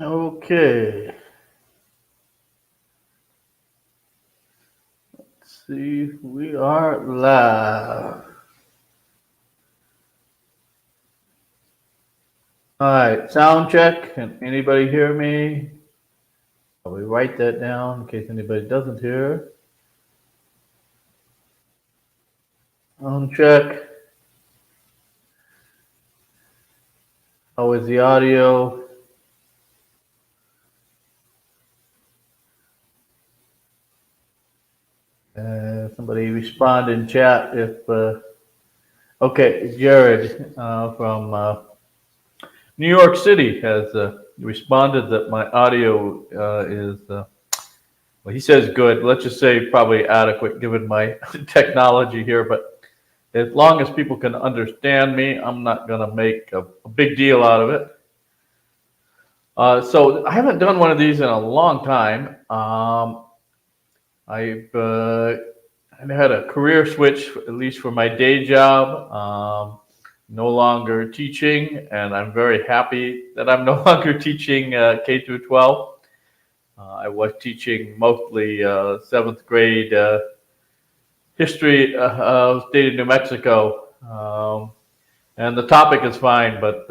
Okay. Let's see, we are live. All right, sound check. Can anybody hear me? We write that down in case anybody doesn't hear. Sound check. How is the audio? Somebody respond in chat if. Okay, Jared from New York City has responded that my audio is. Well, he says good. Let's just say probably adequate given my technology here, but as long as people can understand me, I'm not going to make a big deal out of it. So I haven't done one of these in a long time. I've had a career switch, at least for my day job. No longer teaching, and I'm very happy that I'm no longer teaching K through 12. I was teaching mostly seventh grade history of the state of New Mexico. And the topic is fine, but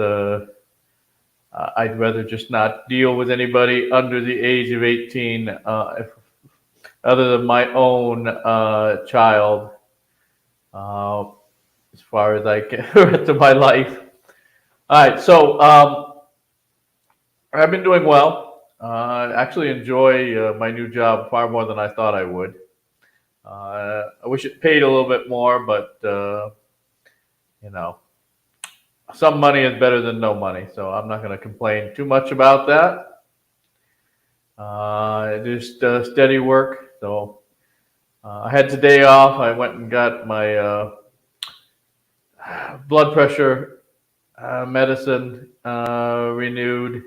I'd rather just not deal with anybody under the age of 18, other than my own child, uh, as far as I can, the rest of my life. All right, so I've been doing well. I actually enjoy my new job far more than I thought I would. I wish it paid a little bit more, but you know, some money is better than no money, so I'm not going to complain too much about that. Just steady work. So I had today off. I went and got my blood pressure medicine renewed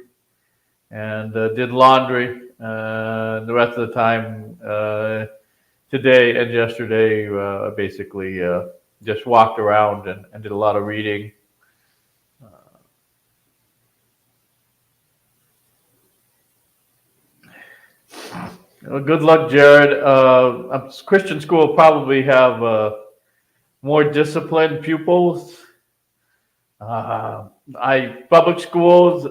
and did laundry. The rest of the time today and yesterday, basically just walked around and did a lot of reading. Well, good luck, Jared. Christian school will probably have more disciplined pupils. I public schools.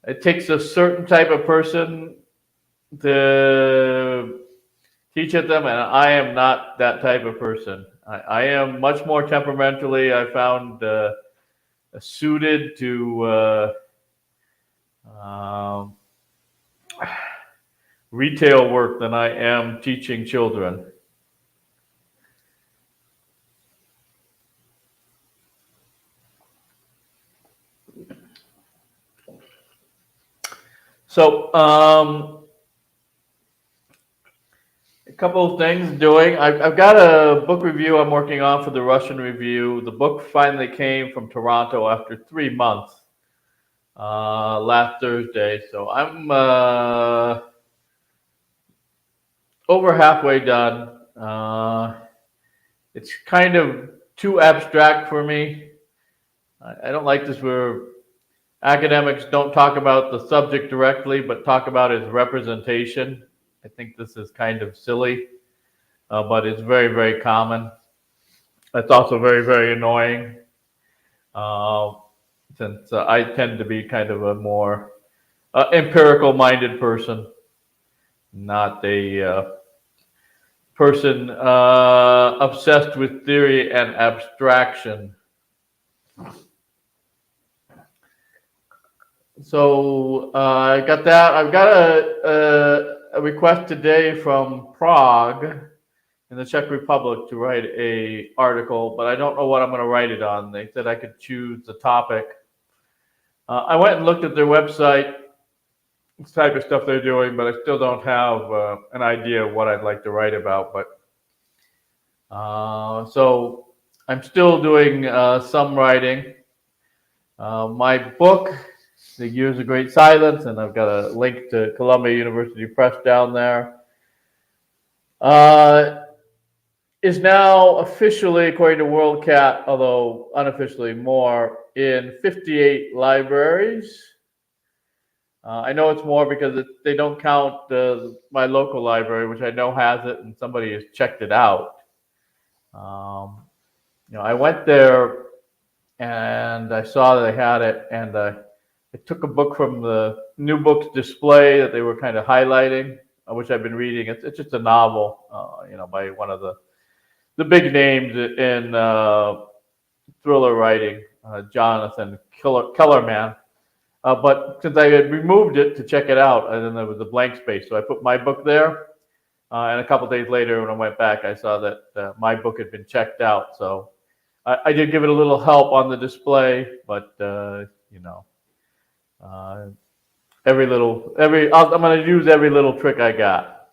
It takes a certain type of person to teach at them, and I am not that type of person. I am much more temperamentally. I found suited to um retail work than I am teaching children. So, a couple of things doing. I've got a book review I'm working on for the Russian Review. The book finally came from Toronto after 3 months last Thursday. So I'm over halfway done. It's kind of too abstract for me. I don't like this where academics don't talk about the subject directly, but talk about its representation. I think this is kind of silly, but it's very, very common. It's also very, very annoying, uh, since I tend to be kind of a more empirical minded person, not a person obsessed with theory and abstraction. So I got that. I've got a request today from Prague in the Czech Republic to write a article, but I don't know what I'm going to write it on. They said I could choose the topic. I went and looked at their website, the type of stuff they're doing, but I still don't have an idea of what I'd like to write about. But so I'm still doing some writing. My book, The Years of Great Silence, and I've got a link to Columbia University Press down there, is now officially, according to WorldCat, although unofficially more, in 58 libraries. I know it's more because they don't count my local library, which I know has it, and somebody has checked it out. I went there and I saw that they had it, and I took a book from the new books display that they were kind of highlighting, which I've been reading. It's just a novel, by one of the big names in thriller writing, Jonathan Kellerman. But since I had removed it to check it out, and then there was a blank space, so I put my book there. And a couple days later, when I went back, I saw that my book had been checked out. So I did give it a little help on the display, but uh, I'm going to use every little trick I got.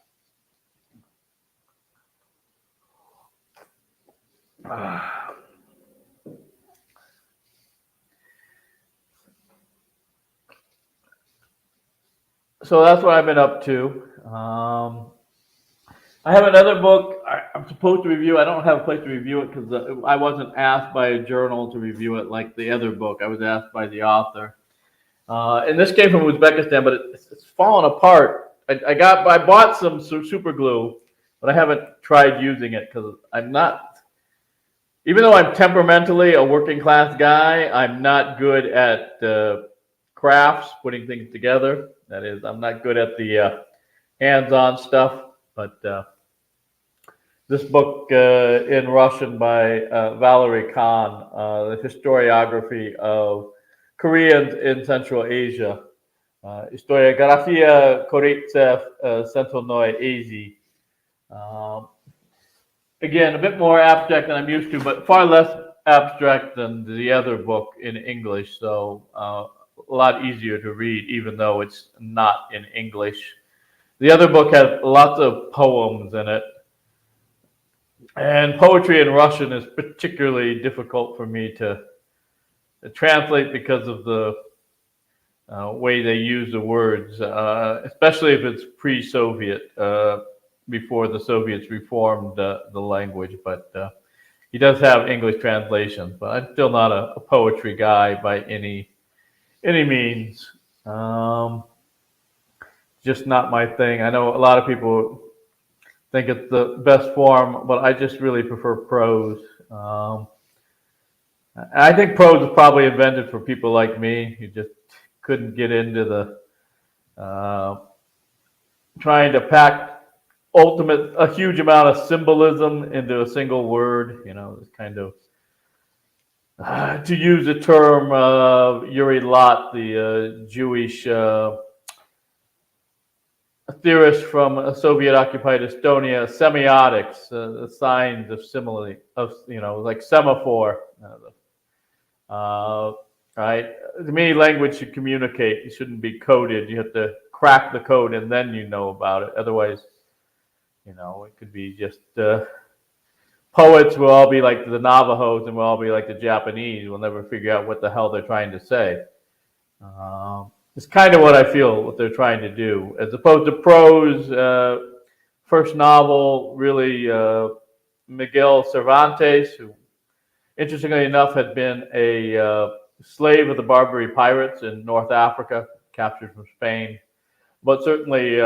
So that's what I've been up to. I have another book I'm supposed to review. I don't have a place to review it because I wasn't asked by a journal to review it like the other book. I was asked by the author. And this came from Uzbekistan, but it's fallen apart. I bought some super glue, but I haven't tried using it because I'm not, even though I'm temperamentally a working class guy, I'm not good at crafts, putting things together. That is, I'm not good at the hands-on stuff. But this book in Russian by Valery Khan, the historiography of Koreans in Central Asia. Historiografia Koreyцев Centralной Азии. Again, a bit more abstract than I'm used to, but far less abstract than the other book in English. So a lot easier to read, even though it's not in English. The other book has lots of poems in it. And poetry in Russian is particularly difficult for me to translate because of the way they use the words, especially if it's pre-Soviet, before the Soviets reformed the language. But he does have English translations, but I'm still not a poetry guy by any means. Just not my thing. I know a lot of people think it's the best form, but I just really prefer prose. I think prose was probably invented for people like me who just couldn't get into the trying to pack a huge amount of symbolism into a single word. It's kind of to use the term Yuri Lot, the Jewish theorist from Soviet-occupied Estonia, semiotics, the signs of simile, like semaphore. Right? To me, language should communicate. It shouldn't be coded. You have to crack the code and then you know about it. Otherwise, it could be just poets will all be like the Navajos and we'll all be like the Japanese. We'll never figure out what the hell they're trying to say. It's kind of what I feel what they're trying to do, as opposed to prose. First novel, really, Miguel Cervantes, who, interestingly enough, had been a slave of the Barbary pirates in North Africa, captured from Spain, but certainly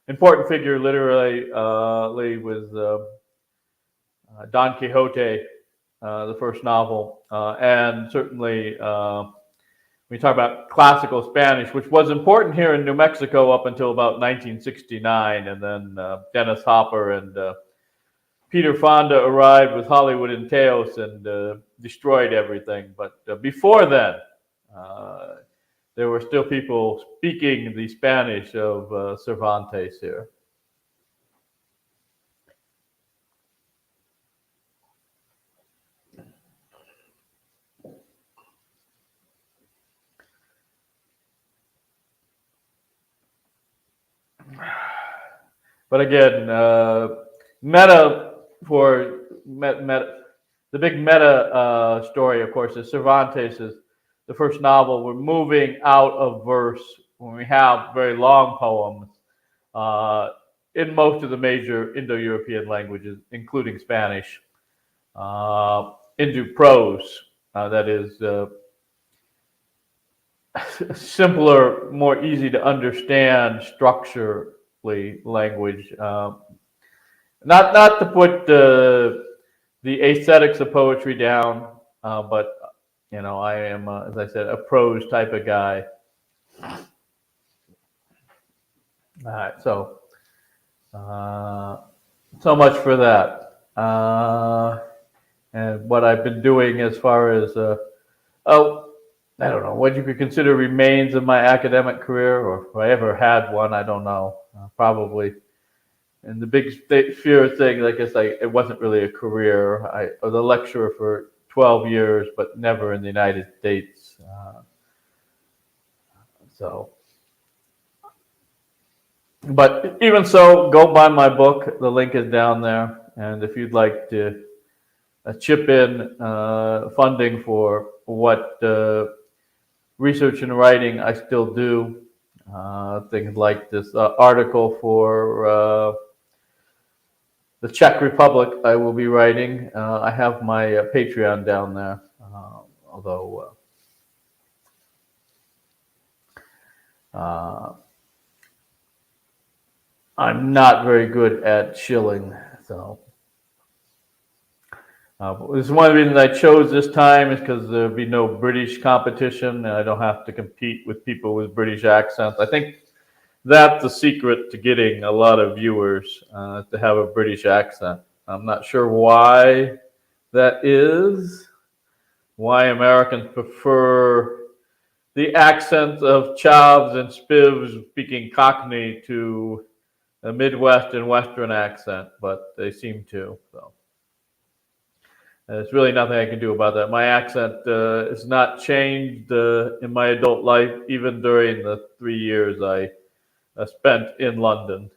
important figure literally was Don Quixote, the first novel, and certainly. We talk about classical Spanish, which was important here in New Mexico up until about 1969, and then Dennis Hopper and Peter Fonda arrived with Hollywood and Teos and destroyed everything. But before then, there were still people speaking the Spanish of Cervantes here. But again, the big meta story, of course, is Cervantes is the first novel. We're moving out of verse when we have very long poems in most of the major Indo-European languages, including Spanish, into prose. That is, simpler, more easy to understand structurally language. Not to put the aesthetics of poetry down, but I am, as I said, a prose type of guy. All right, uh, so much for that. And what I've been doing as far as oh, I don't know what you could consider remains of my academic career, or if I ever had one. I don't know. Probably. And the big fear thing, I guess, it wasn't really a career. I was a lecturer for 12 years, but never in the United States. But even so, go buy my book. The link is down there. And if you'd like to chip in funding for what research and writing I still do, things like this article for the Czech Republic I will be writing. I have my Patreon down there, although I'm not very good at shilling. So this is one of the reasons I chose this time, is because there'll be no British competition, and I don't have to compete with people with British accents. I think that's the secret to getting a lot of viewers, to have a British accent. I'm not sure why that is, why Americans prefer the accents of chavs and spivs speaking Cockney to a Midwest and Western accent, but they seem to. So there's really nothing I can do about that. My accent has not changed in my adult life, even during the 3 years I spent in London.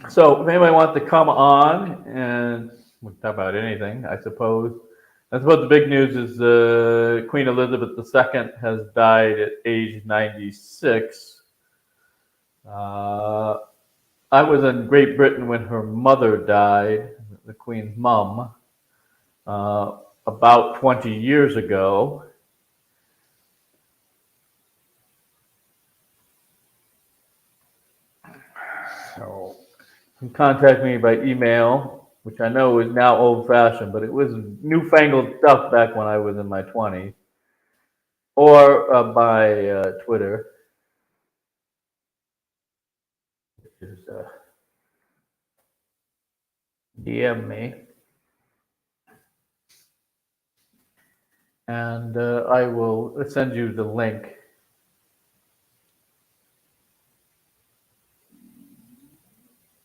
So if anybody wants to come on and we can talk about anything, I suppose. I suppose the big news is Queen Elizabeth II has died at age 96. I was in Great Britain when her mother died, the Queen's mum, about 20 years ago. So you can contact me by email, which I know is now old-fashioned, but it was newfangled stuff back when I was in my 20s, or by Twitter, which is DM me, and I will send you the link.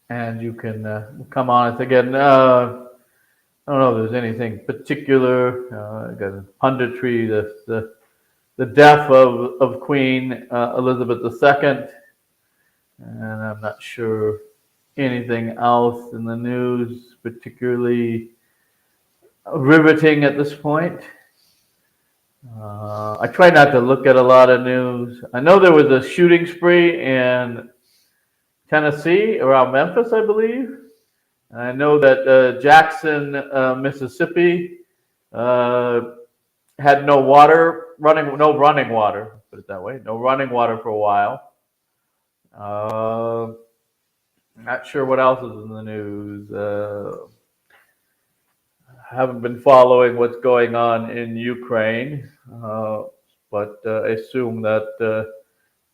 And you can come on it again. I don't know if there's anything particular. Got punditry, the death of Queen Elizabeth II, and I'm not sure anything else in the news particularly riveting at this point. I try not to look at a lot of news. I know there was a shooting spree in Tennessee, around Memphis, I believe. I know that Jackson, Mississippi, had no running water, put it that way, no running water for a while. Not sure what else is in the news. Haven't been following what's going on in Ukraine, but I assume that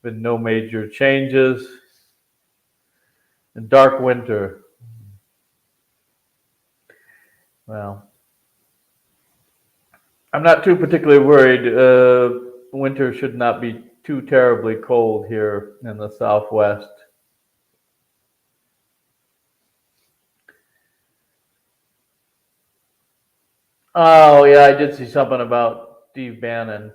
been no major changes. Dark winter. Well, I'm not too particularly worried. Winter should not be too terribly cold here in the Southwest. Oh, yeah, I did see something about Steve Bannon.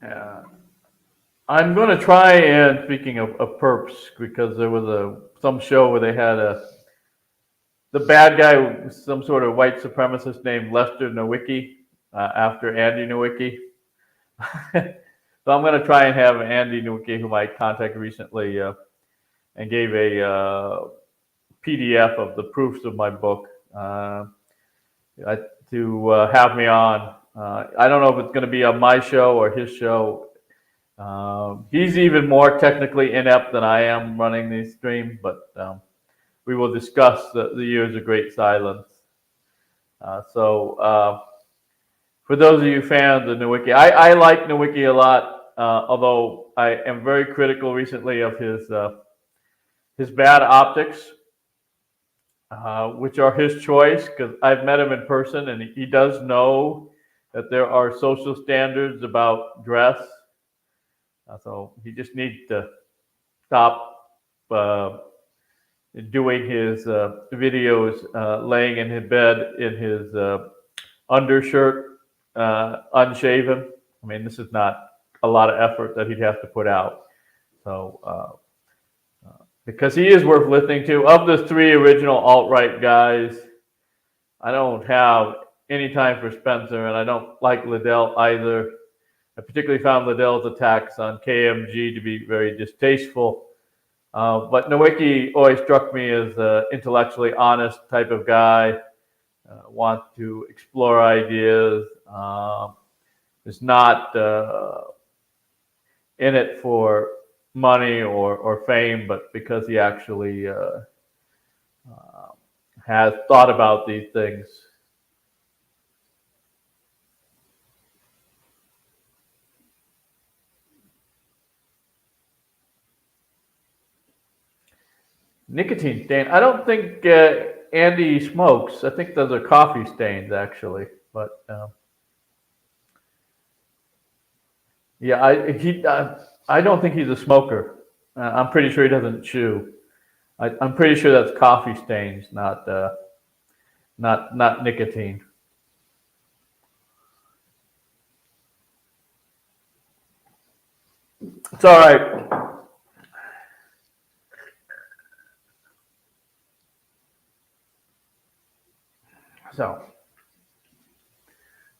Yeah. I'm going to try, and speaking of perps, because there was some show where they had the bad guy was some sort of white supremacist named Lester Nowicki, after Andy Nowicki. So I'm going to try and have Andy Nowicki, whom I contacted recently, and gave a PDF of the proofs of my book, to have me on. I don't know if it's going to be on my show or his show. He's even more technically inept than I am running these streams, but we will discuss the years of great silence. So for those of you fans of Nowicki, I like Nowicki a lot, although I am very critical recently of his bad optics, which are his choice, because I've met him in person and he does know that there are social standards about dress. So he just needs to stop doing his videos laying in his bed in his undershirt, unshaven. I mean, this is not a lot of effort that he'd have to put out. So, because he is worth listening to. Of the three original alt-right guys, I don't have any time for Spencer, and I don't like Liddell either. I particularly found Liddell's attacks on KMG to be very distasteful. But Nowicki always struck me as an intellectually honest type of guy, wants to explore ideas, is not in it for money or fame, but because he actually has thought about these things. Nicotine stain. I don't think Andy smokes. I think those are coffee stains, actually. But yeah, I don't think he's a smoker. I'm pretty sure he doesn't chew. I'm pretty sure that's coffee stains, not nicotine. It's all right. So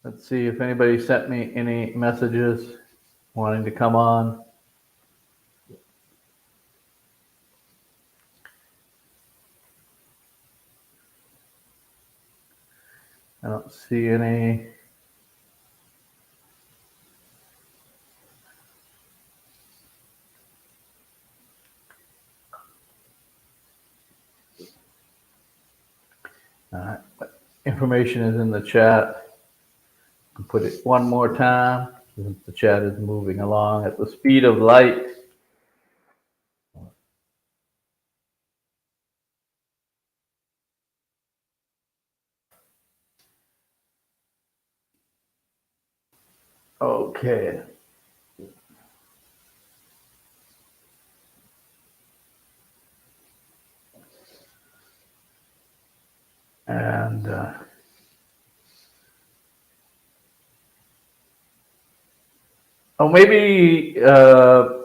let's see if anybody sent me any messages wanting to come on. I don't see any. Information is in the chat. I'll put it one more time. The chat is moving along at the speed of light. Okay. And maybe I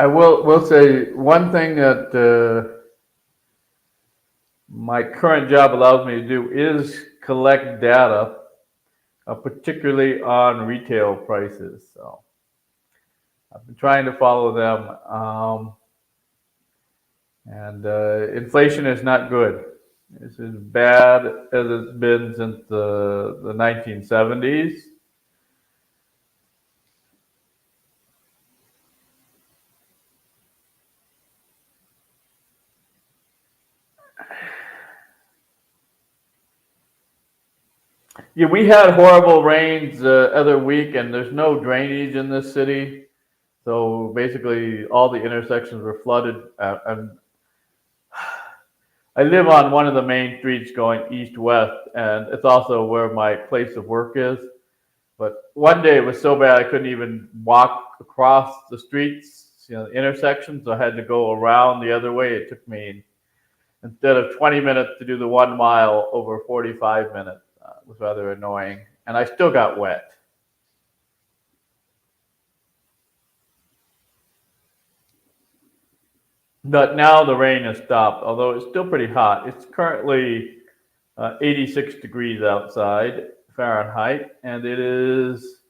will say one thing that my current job allows me to do is collect data, particularly on retail prices. So I've been trying to follow them, and inflation is not good. It's as bad as it's been since the 1970s. Yeah, we had horrible rains the other week, and there's no drainage in this city. So basically, all the intersections were flooded. And I live on one of the main streets going east-west, and it's also where my place of work is. But one day it was so bad I couldn't even walk across the streets, the intersections. So I had to go around the other way. It took me, instead of 20 minutes to do the 1 mile, over 45 minutes. It was rather annoying. And I still got wet. But now the rain has stopped, although it's still pretty hot. It's currently 86 degrees outside Fahrenheit, and it is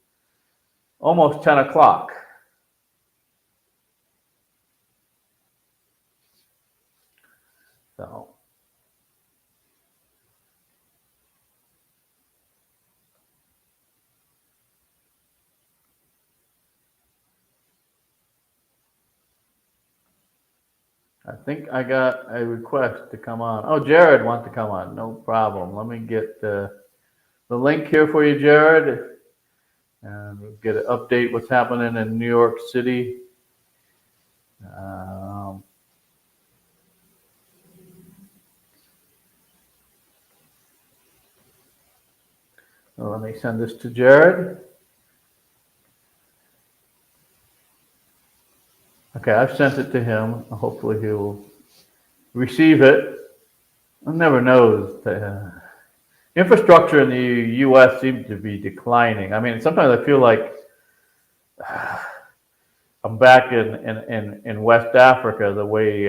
almost 10 o'clock. So I think I got a request to come on. Oh, Jared wants to come on. No problem. Let me get the link here for you, Jared, and we'll get an update what's happening in New York City. Um, let me send this to Jared. Okay, I've sent it to him. Hopefully he'll receive it. One never knows. Infrastructure in the U.S. seems to be declining. I mean, sometimes I feel like I'm back in West Africa. The way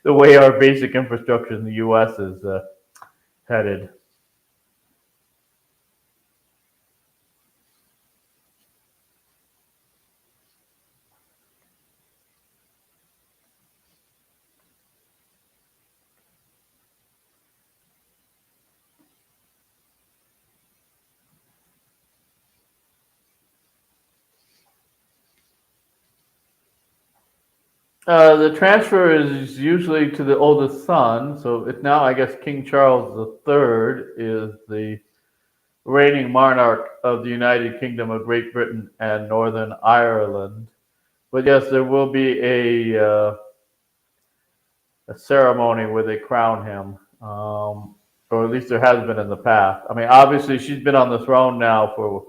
the way our basic infrastructure in the U.S. is headed. The transfer is usually to the oldest son, so it's now, I guess, King Charles III is the reigning monarch of the United Kingdom of Great Britain and Northern Ireland. But yes, there will be a ceremony where they crown him, or at least there has been in the past. I mean, obviously, she's been on the throne now for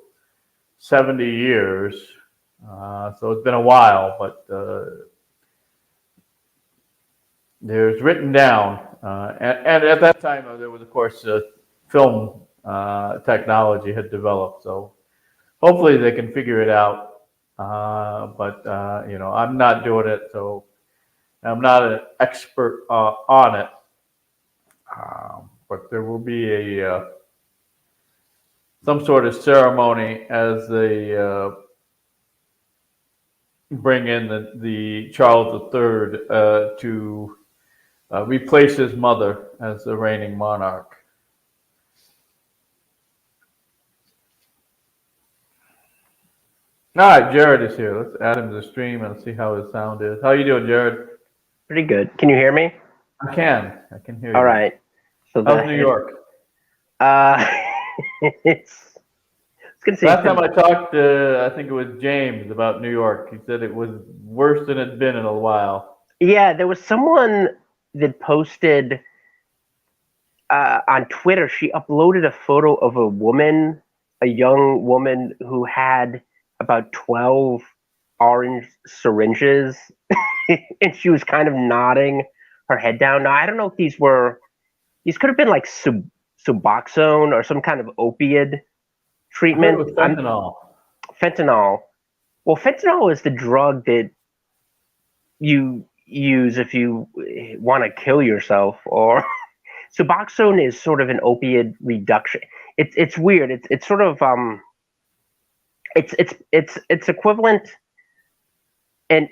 70 years, so it's been a while, but there's written down, and at that time there was, of course, film technology had developed, so hopefully they can figure it out. But I'm not doing it, so I'm not an expert on it. But there will be a some sort of ceremony as they bring in the Charles III to replace his mother as the reigning monarch. All right, Jared is here. Let's add him to the stream and see how his sound is. How you doing, Jared? Pretty good. Can you hear me? I can. I can hear All you. right. So How's New York? Uh, it's gonna say Last time I talked to, I think it was James about New York. He said it was worse than it's been in a while. yeah. There was someone that posted on Twitter. She uploaded a photo of a young woman who had about 12 orange syringes, and she was kind of nodding her head down. Now I don't know if these could have been like Suboxone or some kind of opiate I heard it treatment. was fentanyl. Fentanyl. Well, fentanyl is the drug that you use if you want to kill yourself, or Suboxone is sort of an opiate reduction. It's weird. It's sort of it's equivalent in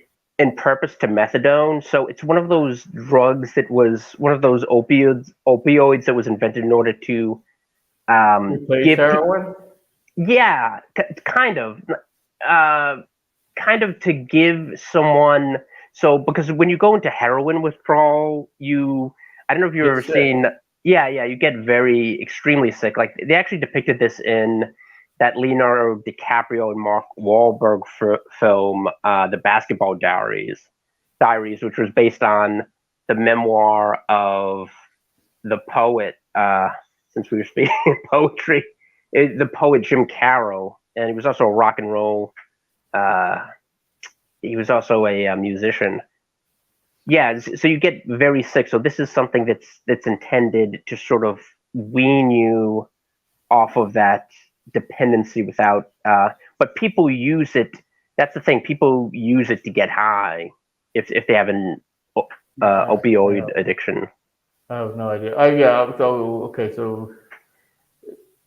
purpose to methadone. So it's one of those drugs that was one of those opioids that was invented in order to Replace heroin? Yeah, kind of. Kind of to give someone. So because when you go into heroin withdrawal, I don't know if you've ever seen. Yeah, you get very extremely sick. Like they actually depicted this in that Leonardo DiCaprio and Mark Wahlberg film, The Basketball Diaries, which was based on the memoir of the poet. Since we were speaking poetry, the poet Jim Carroll, and he was also a rock and roll. He was also a musician. Yeah, so you get very sick. So this is something that's intended to sort of wean you off of that dependency without. But people use it. That's the thing. People use it to get high. if they have an opioid addiction. I have no idea. Oh yeah. So okay. So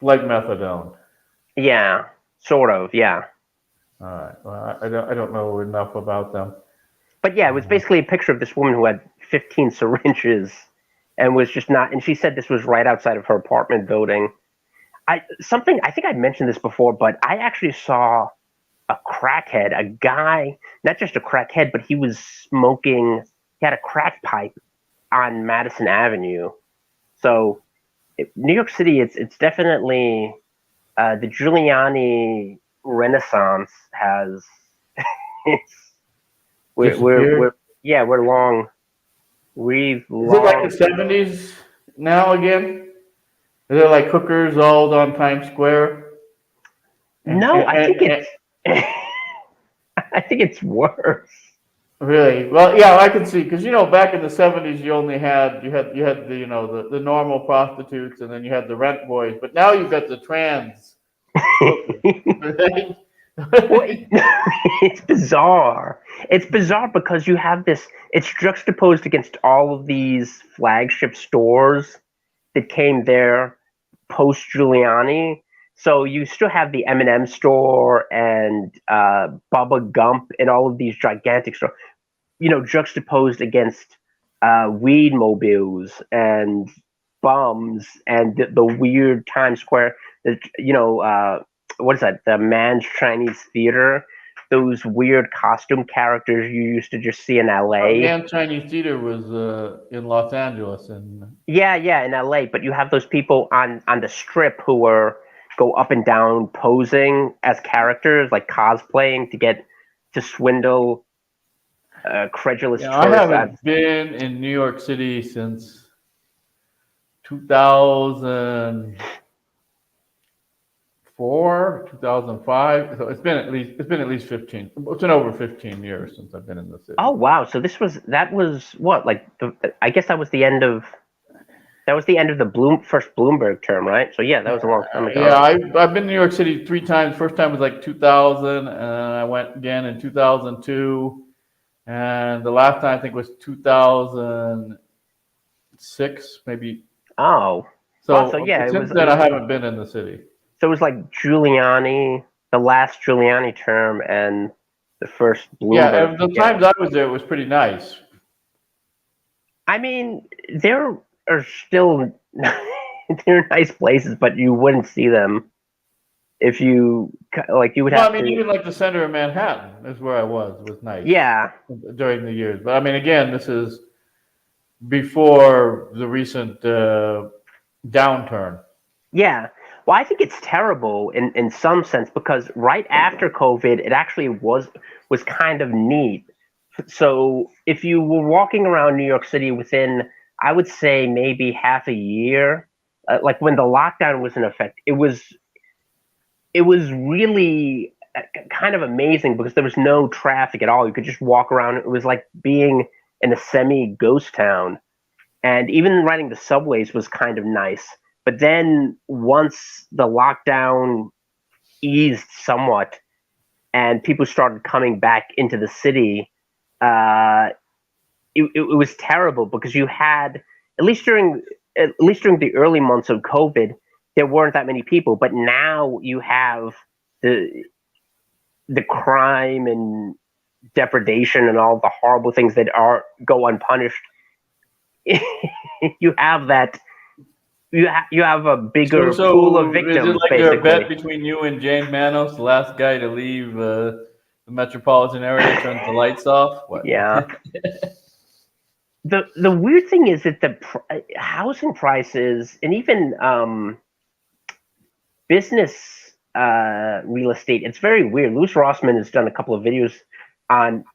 like methadone. Yeah, sort of. Yeah. All right. Well, I don't know enough about them. But yeah, it was basically a picture of this woman who had 15 syringes and was just not. And she said this was right outside of her apartment building. I think I mentioned this before, but I actually saw a crackhead, a guy, not just a crackhead, but he was smoking. He had a crack pipe on Madison Avenue. So New York City, it's definitely the Giuliani Renaissance has. It's we're Disappeared. yeah, we're long. We've Is it like long. the '70s now again? Is it like hookers all on Times Square? No, I think And it's. I think it's worse. really, well, yeah, I can see because back in the '70s you only had the the normal prostitutes and then you had the rent boys, but now you've got the trans hookers. Well, it's bizarre. It's bizarre because you have this. It's juxtaposed against all of these flagship stores that came there post Giuliani. So you still have the M&M store and Bubba Gump and all of these gigantic stores. Juxtaposed against weed mobiles and bums and the weird Times Square. What is that? The Man's Chinese Theater. Those weird costume characters you used to just see in LA. Man Chinese Theater was in Los Angeles, and Yeah, in LA. But you have those people on the strip who are go up and down posing as characters, like cosplaying to swindle credulous I tourists. haven't been in New York City since 2004, 2005. So it's been at least 15. It's been over 15 years since I've been in the city. Oh wow! So that was what, like I guess that was the end of the first Bloomberg term, right? So yeah, that was a long time ago. Yeah, I've been to New York City 3 times. First time was like 2000, and I went again in 2002, and the last time I think was 2006, maybe. Oh, So, wow, so yeah, since then I haven't been in the city. So it was like Giuliani, the last Giuliani term, and the first Bloomberg. Yeah, and the times I was there, it was pretty nice. I mean, there are still they're nice places, but you wouldn't see them if you you would have. I mean, even like the center of Manhattan is where I was. It was nice. Yeah. During the years, but I mean, again, this is before the recent downturn. Yeah. Well, I think it's terrible in some sense because right after COVID, it actually was kind of neat. So if you were walking around New York City within, I would say maybe half a year, like when the lockdown was in effect, it was really kind of amazing because there was no traffic at all. You could just walk around. It was like being in a semi-ghost town, and even riding the subways was kind of nice. But then once the lockdown eased somewhat and people started coming back into the city, it was terrible because you had, at least during the early months of COVID, there weren't that many people. But now you have the crime and depredation and all the horrible things that go unpunished. You have that. You have a bigger pool of victims. Is it like basically. a bet between you and James Manos, the last guy to leave the metropolitan area, turns the lights off? What? Yeah. The weird thing is that the housing prices and even business real estate, it's very weird. Louis Rossman has done a couple of videos on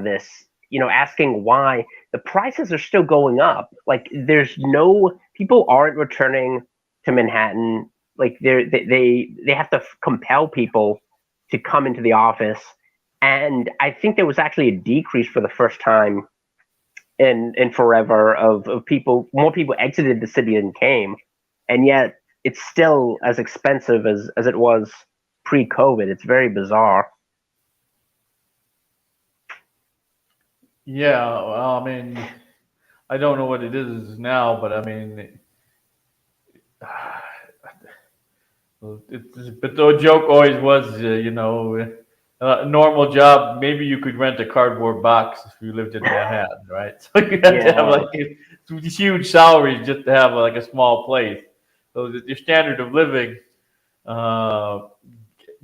this, asking why the prices are still going up. Like people aren't returning to Manhattan. Like they have to compel people to come into the office. And I think there was actually a decrease for the first time in forever of people. More people exited the city than came, and yet it's still as expensive as it was pre-COVID. It's very bizarre. Yeah, well, I mean, I don't know what it is now, but I mean, but the joke always was, a normal job. Maybe you could rent a cardboard box if you lived in Manhattan, right? So you had to have Yeah. like these huge salaries just to have like a small place. So that your standard of living uh,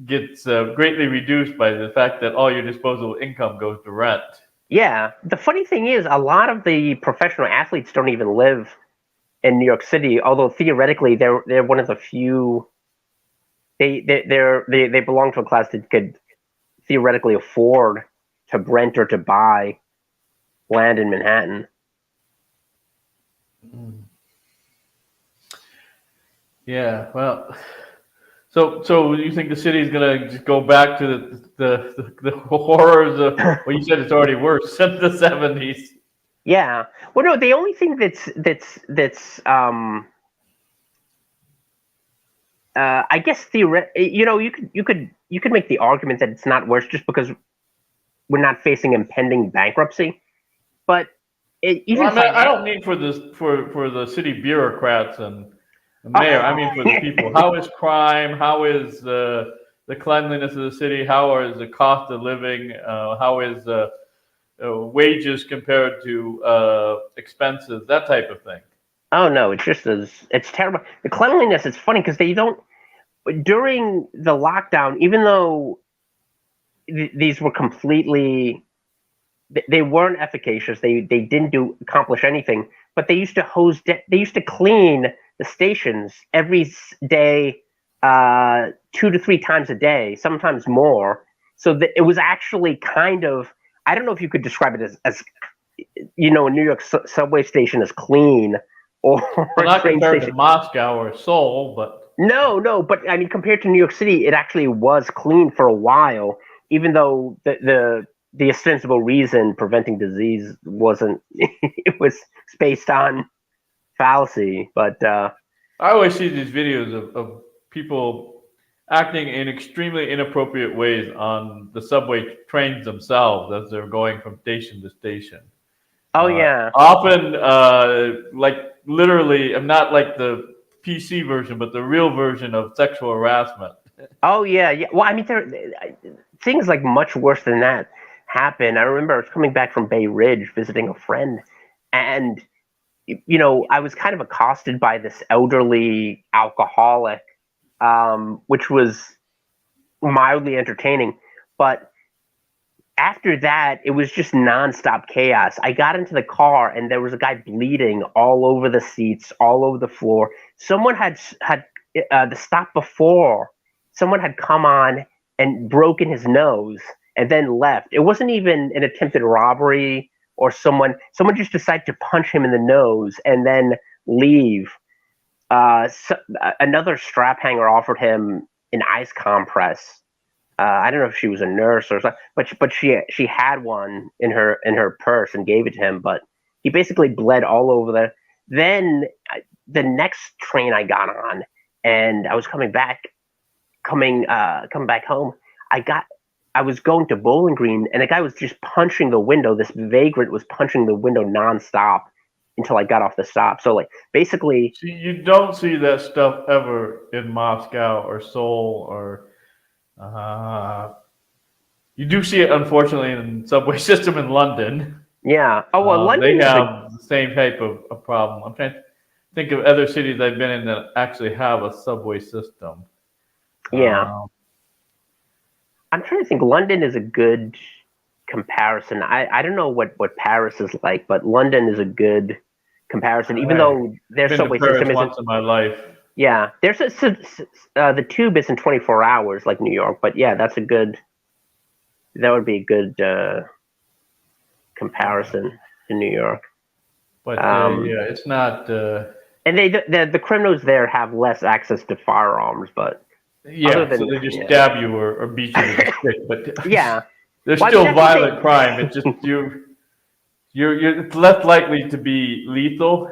gets greatly reduced by the fact that all your disposable income goes to rent. Yeah. The funny thing is, a lot of the professional athletes don't even live in New York City, although theoretically they're one of the few. They belong to a class that could theoretically afford to rent or to buy land in Manhattan. Yeah, well, so you think the city's gonna just go back to the horrors of, well, you said it's already worse since the '70s. Yeah. Well, no, the only thing that's I guess you could make the argument that it's not worse just because we're not facing impending bankruptcy, but Well, even I mean, I finan don't mean for the city bureaucrats and the mayor. I mean for the people. How is crime? How is the cleanliness of the city? How is the cost of living? How is wages compared to expenses? That type of thing. Oh no, it's terrible. The cleanliness is funny because they don't during the lockdown, even though these were completely they weren't efficacious. They didn't accomplish anything. But they used to clean the stations every day, 2 to 3 times a day, sometimes more. So that it was actually kind of, I don't know if you could describe it as a New York subway station as clean or Well, a not train compared to station. Moscow or Seoul, but No, no, but I mean, compared to New York City, it actually was clean for a while, even though the ostensible reason preventing disease wasn't. It was based on fallacy, but I always see these videos of people acting in extremely inappropriate ways on the subway trains themselves as they're going from station to station. oh yeah, Often, like literally, I'm not like the PC version, but the real version of sexual harassment. oh yeah, yeah. Well, I mean, things like much worse than that happen. I remember I was coming back from Bay Ridge visiting a friend, and I was kind of accosted by this elderly alcoholic, which was mildly entertaining. But after that, it was just nonstop chaos. I got into the car and there was a guy bleeding all over the seats, all over the floor. Someone had the stop before. Someone had come on and broken his nose and then left. It wasn't even an attempted robbery or someone just decided to punch him in the nose and then leave. Another strap hanger offered him an ice compress. I don't know if she was a nurse or something, but she had one in her purse and gave it to him. But he basically bled all over there. Then the next train I got on, and I was coming back home. I was going to Bowling Green, and a guy was just punching the window. This vagrant was punching the window nonstop until I got off the stop. So like basically, See, you don't see that stuff ever in Moscow or Seoul or. Uh, you do see it, unfortunately, in the subway system in London. yeah. Oh well, They London is a have the same type of problem. I'm trying to think of other cities I've been in that actually have a subway system. yeah. Um, I'm trying to think. London is a good comparison. I don't know what Paris is like, but London is a good comparison. Even I've though their been to subway Paris system isn't. once in my life. Yeah, the tube isn't 24 hours like New York, but yeah, that would be a good comparison to New York. But Um, yeah, it's not. and the criminals there have less access to firearms, but other Yeah, so than they just yeah, stab you or beat you with a stick. But yeah. there's Well, I mean still that's the thing. violent crime. It's just you're it's less likely to be lethal.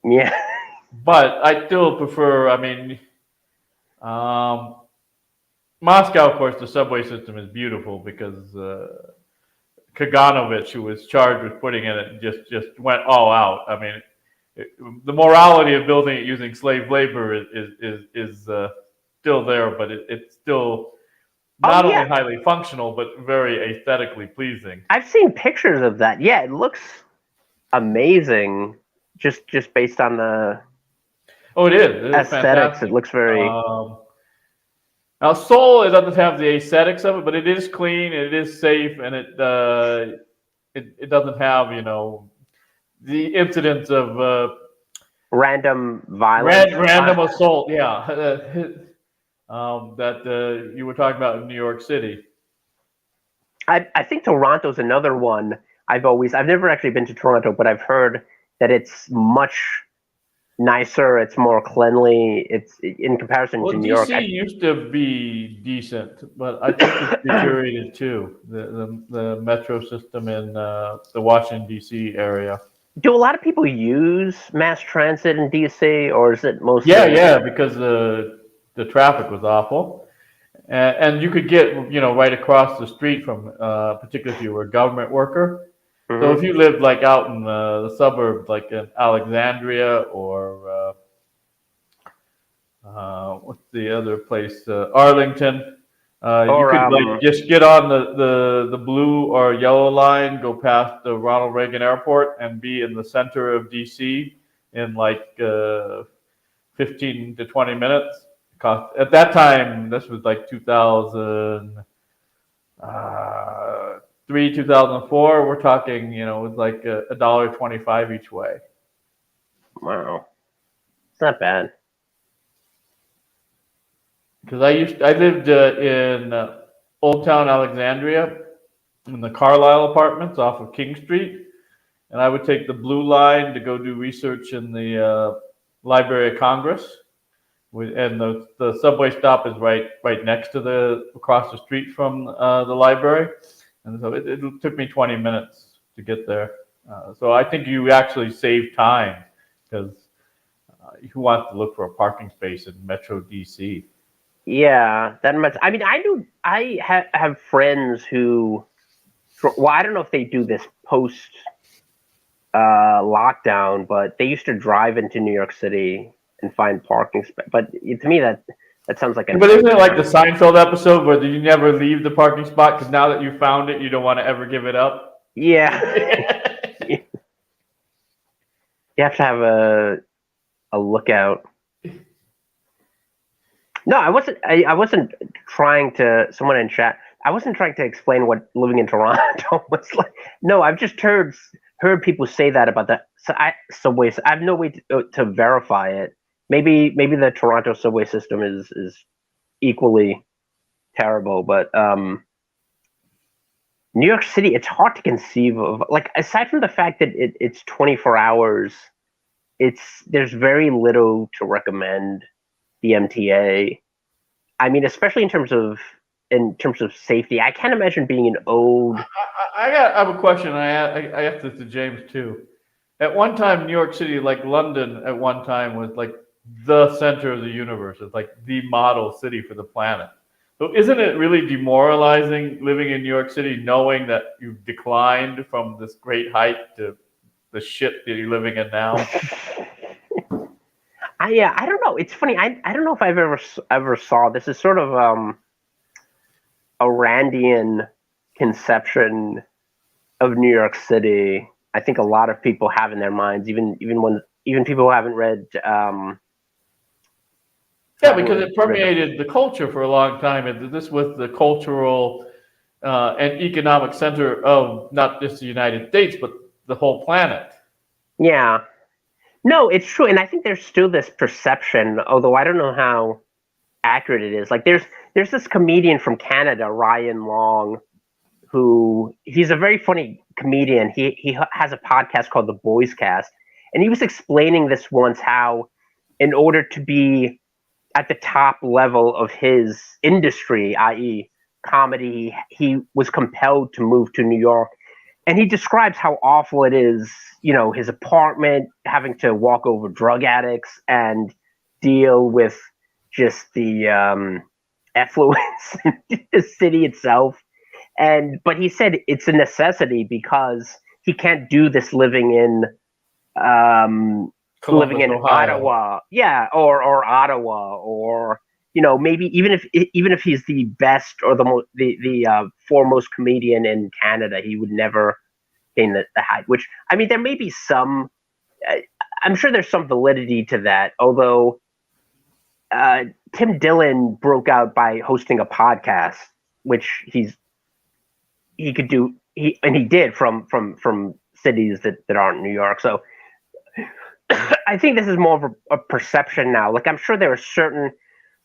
Yeah, But I still prefer. I mean, Moscow, of course, the subway system is beautiful because Kaganovich, who was charged with putting in it, just went all out. I mean, the morality of building it using slave labor is still there, but it's still not Oh only yeah, highly functional but very aesthetically pleasing. I've seen pictures of that. Yeah, it looks amazing. Just based on the Oh, it is. It is aesthetics, it fantastic. looks very. Now, Seoul, it doesn't have the aesthetics of it, but it is clean, it is safe, and it doesn't have the incidents of Random violence. random assault. Yeah, that you were talking about in New York City. I think Toronto's another one. I've never actually been to Toronto, but I've heard that it's much nicer. It's more cleanly. It's in comparison Well, to New York. DC used to be decent, but I think it's deteriorated too. The metro system in the Washington D.C. area. Do a lot of people use mass transit in DC, or is it mostly? Yeah, because the traffic was awful, and you could get right across the street from, particularly if you were a government worker. Mhm. So if you lived like out in the suburbs, like in Alexandria or what's the other place, Arlington, you could like just get on the blue or yellow line, go past the Ronald Reagan Airport, and be in the center of DC in like 15 to 20 minutes. At that time, this was like 2003, 2004. We're talking, it was like $1.25 each way. Wow, it's not bad. Because I lived in Old Town Alexandria in the Carlisle apartments off of King Street, and I would take the blue line to go do research in the Library of Congress, and the subway stop is right next to across the street from the library, and so it took me 20 minutes to get there. So I think you actually save time, because who wants to look for a parking space in Metro DC? Yeah, that much. I mean, I have friends who, well, I don't know if they do this post lockdown, but they used to drive into New York City and find parking space. But to me, that sounds like But isn't it like the Seinfeld episode where you never leave the parking spot because now that you found it, you don't want to ever give it up? Yeah. You have to have a lookout. No, I wasn't. I wasn't trying to. Someone in chat. I wasn't trying to explain what living in Toronto was like. No, I've just heard people say that about the subways. I have no way to verify it. Maybe the Toronto subway system is equally terrible, but New York City, it's hard to conceive of. Like, aside from the fact that it's 24 hours, there's very little to recommend the MTA. I mean, especially in terms of safety. I can't imagine being an old. I have a question. I asked this to James too. At one time, New York City, like London, at one time was like the center of the universe. It's like the model city for the planet. So isn't it really demoralizing living in New York City, knowing that you've declined from this great height to the shit that you're living in now? I don't know. It's funny. I don't know if I've ever saw this. Is sort of a Randian conception of New York City. I think a lot of people have in their minds, even people who haven't read. Yeah, because it permeated the culture for a long time. This was the cultural and economic center of not just the United States, but the whole planet. Yeah. No, it's true. And I think there's still this perception, although I don't know how accurate it is. Like there's this comedian from Canada, Ryan Long, who he's a very funny comedian. He has a podcast called The Boys Cast. And he was explaining this once, how in order to be at the top level of his industry, i.e. comedy, he was compelled to move to New York. And he describes how awful it is, his apartment, having to walk over drug addicts and deal with just the effluence in the city itself. But he said it's a necessity because he can't do this living in Columbus, Ohio. Ottawa, yeah, or Ottawa, or maybe even if he's the best or the foremost comedian in Canada, he would never gain the height. Which, I mean, there may be some. I'm sure there's some validity to that, although Tim Dillon broke out by hosting a podcast, which he could do, and he did from cities that aren't New York. So I think this is more of a perception now. Like, I'm sure there are certain,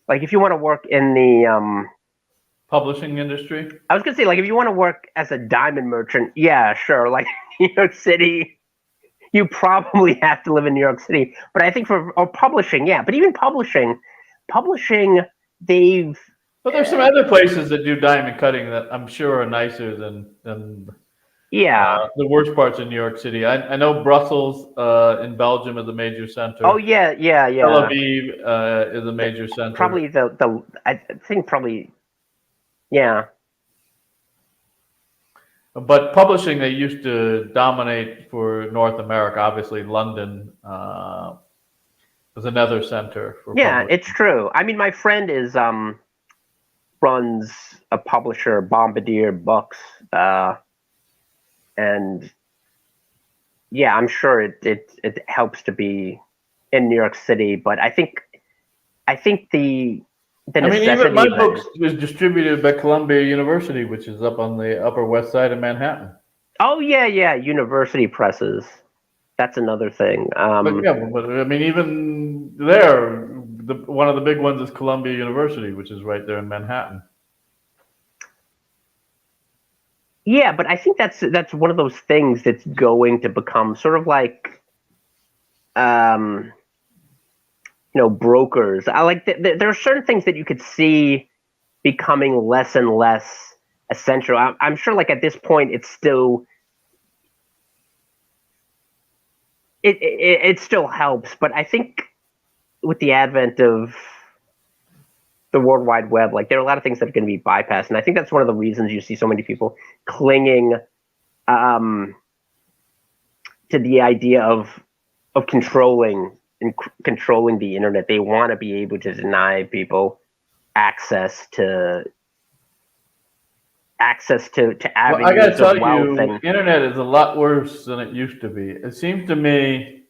like, if you want to work in the Publishing industry. I was gonna say, like, if you want to work as a diamond merchant, yeah, sure. Like, New York City, you probably have to live in New York City. But I think for publishing, yeah. But even publishing, they've. But there's some other places that do diamond cutting that I'm sure are nicer than the worst parts of New York City. I know Brussels in Belgium is a major center. Oh yeah. Tel Aviv is a major center. Probably I think probably, yeah. But publishing, they used to dominate for North America. Obviously, London was another center for. Yeah, publishing. it's true. I mean, my friend runs a publisher, Bombardier Books, and yeah, I'm sure it helps to be in New York City. But I think the necessity. Even my book was distributed by Columbia University, which is up on the Upper West Side of Manhattan. Oh yeah, university presses. That's another thing. But I mean, even there, one of the big ones is Columbia University, which is right there in Manhattan. Yeah, but I think that's one of those things that's going to become sort of like, brokers. I like there are certain things that you could see becoming less and less essential. I'm sure, like, at this point, it's still. It still helps, but I think with the advent of the World Wide Web, like, there are a lot of things that are going to be bypassed, and I think that's one of the reasons you see so many people clinging to the idea of controlling the internet. They want to be able to deny people access to avenues I gotta tell of wealth. you, internet is a lot worse than it used to be. It seems to me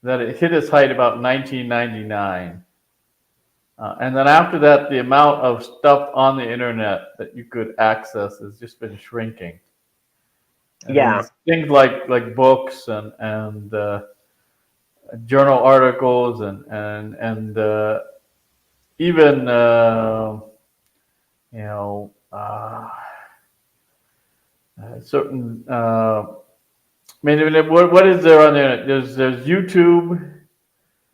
that it hit its height about 1999. And then after that, the amount of stuff on the internet that you could access has just been shrinking. And Yeah. things like books and journal articles and even certain. I mean, what is there on there? There's YouTube.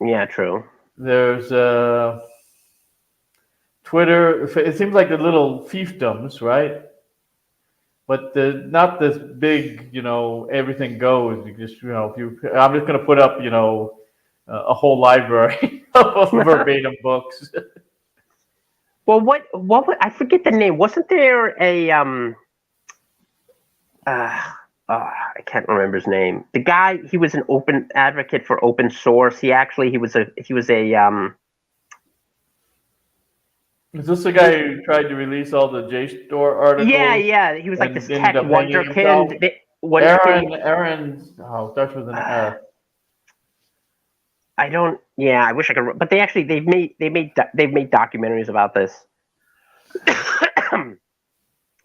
Yeah, true. There's Twitter. It seems like the little fiefdoms, right? But not this big, everything goes. You just, I'm just going to put up, a whole library of verbatim books. Well, what I forget the name. Wasn't there a I can't remember his name. The guy, he was an open advocate for open source. He was a Is this the guy who tried to release all the JSTOR articles? Yeah. He was like this tech wonderkind. Aaron. Oh, starts with an R. I don't. Yeah, I wish I could. But they've made documentaries about this.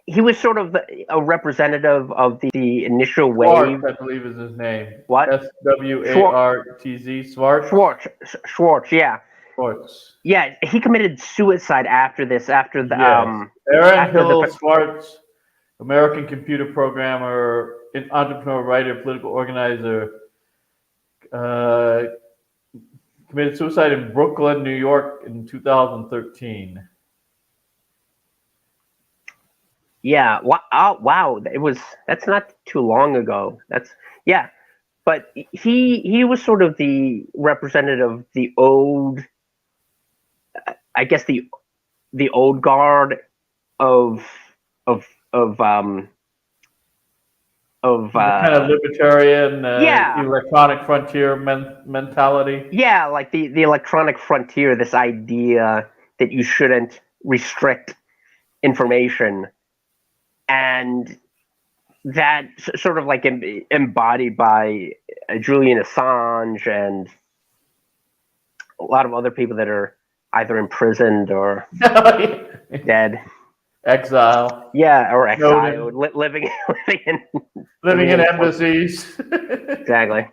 He was sort of a representative of the initial wave. Schwartz, I believe is his name. What? SWARTZ. Schwartz. Yeah. Schwartz. Yeah, he committed suicide after this. After the Aaron Hill Schwartz, American computer programmer, entrepreneur, writer, political organizer, committed suicide in Brooklyn, New York, in 2013. Yeah. Wow. That's not too long ago. But he was sort of the representative of the old, I guess the old guard of of The kind of libertarian, yeah, electronic frontier mentality. yeah, like the electronic frontier, this idea that you shouldn't restrict information, and that sort of like embodied by Julian Assange and a lot of other people that are either imprisoned or dead. Exile, Yeah, or exiled, Snowden, living living in in embassies. exactly.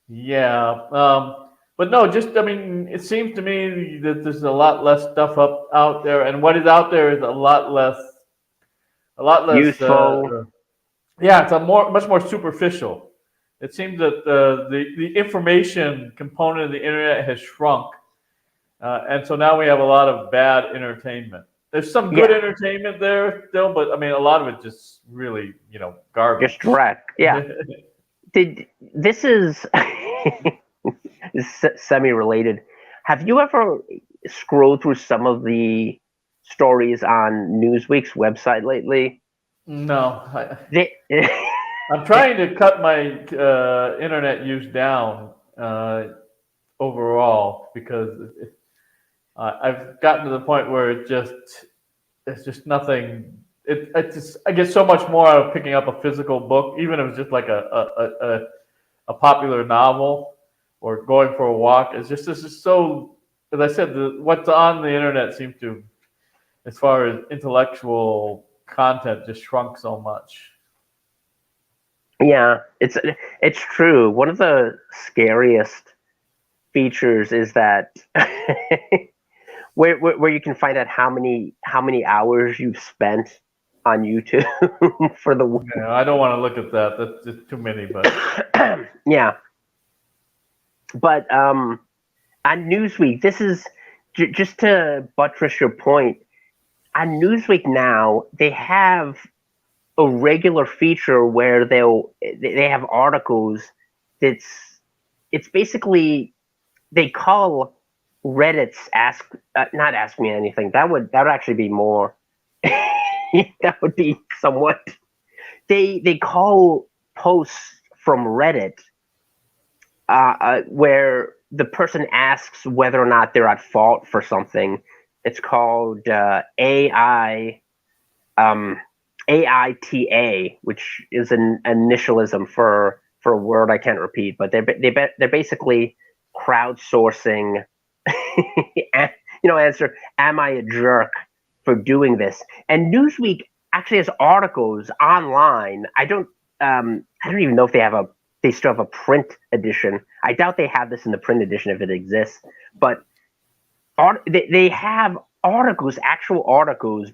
Yeah. But no, just, I mean, it seems to me that there's a lot less stuff out there, and what is out there is a lot less, Useful. yeah, it's much more superficial. It seems that the information component of the internet has shrunk. And so now we have a lot of bad entertainment. There's some good Yeah, entertainment there still, but I mean, a lot of it just really, just garbage. direct. Yeah. This is semi-related. Have you ever scrolled through some of the stories on Newsweek's website lately? No, They, I'm trying to cut my internet use down overall because I've gotten to the point where it's just nothing. I get so much more out of picking up a physical book, even if it's just like a popular novel or going for a walk. It's just this is so. As I said, what's on the internet seems to, as far as intellectual content, just shrunk so much. yeah, it's true. One of the scariest features is that where you can find out how many hours you've spent on YouTube for the Yeah, I don't want to look at that. That's just too many. But yeah. But on Newsweek, this is just to buttress your point. On Newsweek now, they have a regular feature where they have articles that's it's basically they call Reddit's not ask me anything. That would actually be more that would be somewhat they call posts from Reddit where the person asks whether or not they're at fault for something. It's called AI AITA, which is an initialism for a word I can't repeat, but they're basically crowdsourcing. Answer: am I a jerk for doing this? And Newsweek actually has articles online. I don't even know if they still have a print edition. I doubt they have this in the print edition if it exists, but they have articles, actual articles,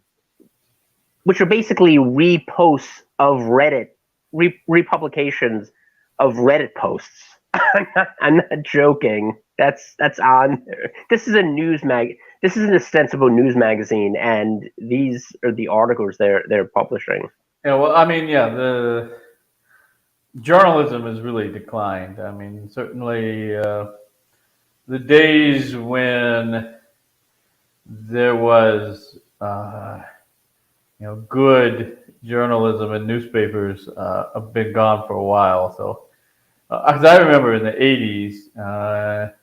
which are basically reposts of Reddit, republications of Reddit posts. I'm not joking. That's on there. This is This is an ostensible news magazine, and these are the articles they're publishing. yeah, well, I mean, yeah, the journalism has really declined. I mean, certainly the days when there was good journalism in newspapers have been gone for a while. So, as I remember in the '80s,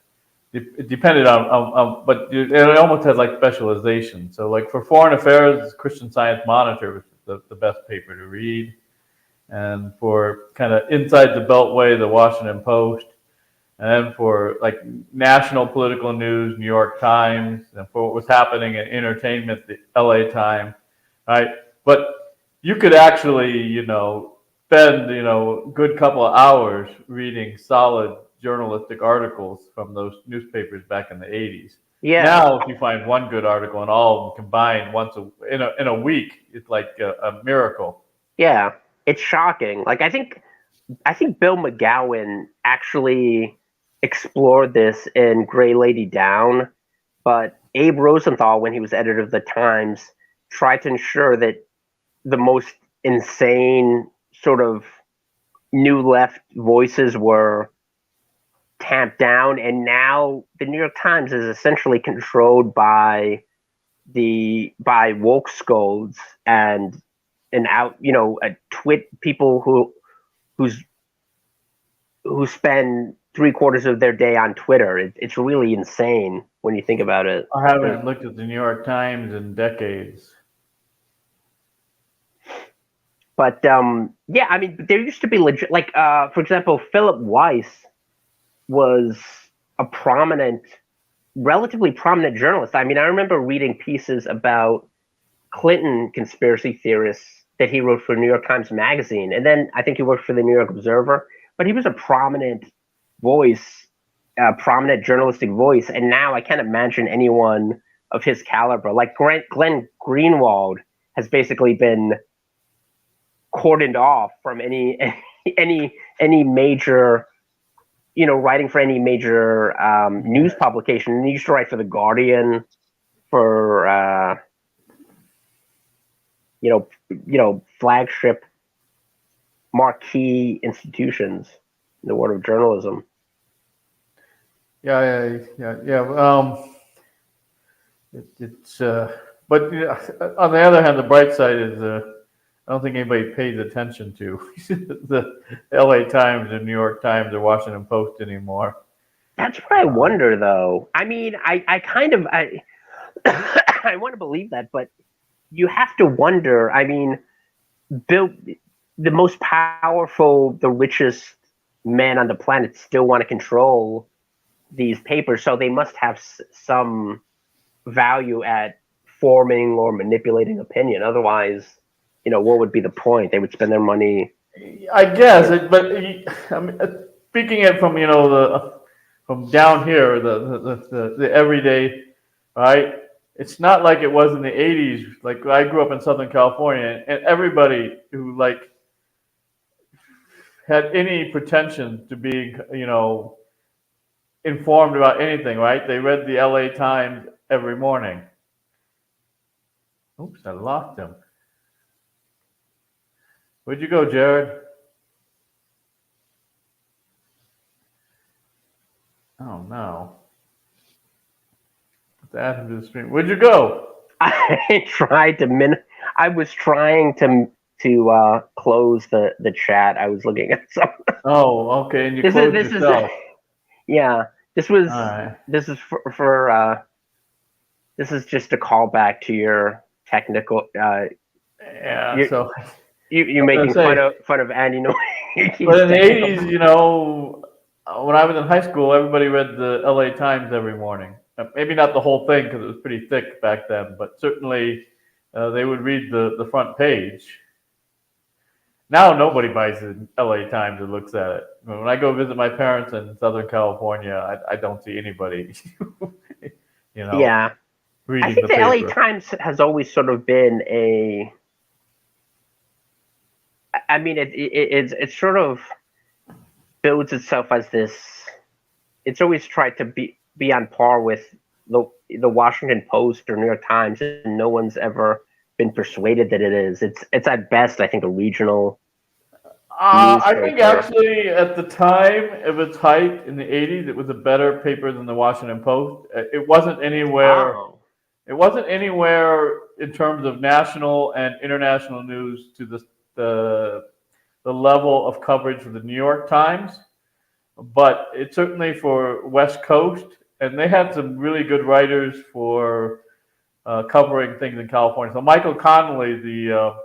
it depended but it almost had like specialization. So, like for foreign affairs, Christian Science Monitor was the best paper to read, and for kind of inside the Beltway, the Washington Post, and then for like national political news, New York Times, and for what was happening in entertainment, the LA Times, right? But you could actually, spend, a good couple of hours reading solid journalistic articles from those newspapers back in the 80s. Yeah, Now, if you find one good article and all of them combined in a week, it's like a miracle. yeah, it's shocking. Like I think Bill McGowan actually explored this in Gray Lady Down, but Abe Rosenthal, when he was editor of the Times, tried to ensure that the most insane sort of new left voices were tamped down, and now the New York Times is essentially controlled by by woke scolds and out, people who spend 3/4 of their day on Twitter. It's really insane when you think about it. I haven't looked at the New York Times in decades. But yeah, I mean, there used to be legit, like, for example, Philip Weiss was a relatively prominent journalist. I mean, I remember reading pieces about Clinton conspiracy theorists that he wrote for New York Times Magazine, and then I think he worked for the New York Observer. But he was a prominent voice, a prominent journalistic voice, and now I can't imagine anyone of his caliber. Like Glenn Greenwald has basically been cordoned off from any major, writing for any major news publication. And he used to write for the Guardian, for flagship marquee institutions in the world of journalism. Yeah. But on the other hand, the bright side is I don't think anybody pays attention to the L.A. Times, the New York Times, or Washington Post anymore. That's what I wonder, though. I mean, I kind of I want to believe that, but you have to wonder. I mean, the most powerful, the richest men on the planet still want to control these papers, so they must have some value at forming or manipulating opinion. Otherwise, what would be the point? They would spend their money. I guess, but I mean, speaking it from from down here, the everyday, right? It's not like it was in the '80s. Like, I grew up in Southern California, and everybody who had any pretension to being informed about anything, right? They read the L.A. Times every morning. Oops, I lost him. Where'd you go, Jared? Oh no. Let's add him to the stream. Where'd you go? I was trying to close the chat. I was looking at something. Oh, okay. And you closed yourself. Yeah. This was right. This is for this is just a callback to your technical so you making fun of Andy Noy. But in the '80s, when I was in high school, everybody read the L.A. Times every morning. Maybe not the whole thing because it was pretty thick back then, but certainly they would read the front page. Now nobody buys the L.A. Times and looks at it. When I go visit my parents in Southern California, I don't see anybody, Yeah. reading I think the paper. L.A. Times has always sort of been a. I mean, it sort of builds itself as this. It's always tried to be on par with the Washington Post or New York Times, and no one's ever been persuaded that it is. It's at best, I think, a regional. I think actually at the time of its height in the '80s, it was a better paper than the Washington Post. It wasn't anywhere. Oh. It wasn't anywhere in terms of national and international news to the level of coverage of the New York Times, but it's certainly for West Coast, and they had some really good writers for covering things in California. So Michael Connolly, the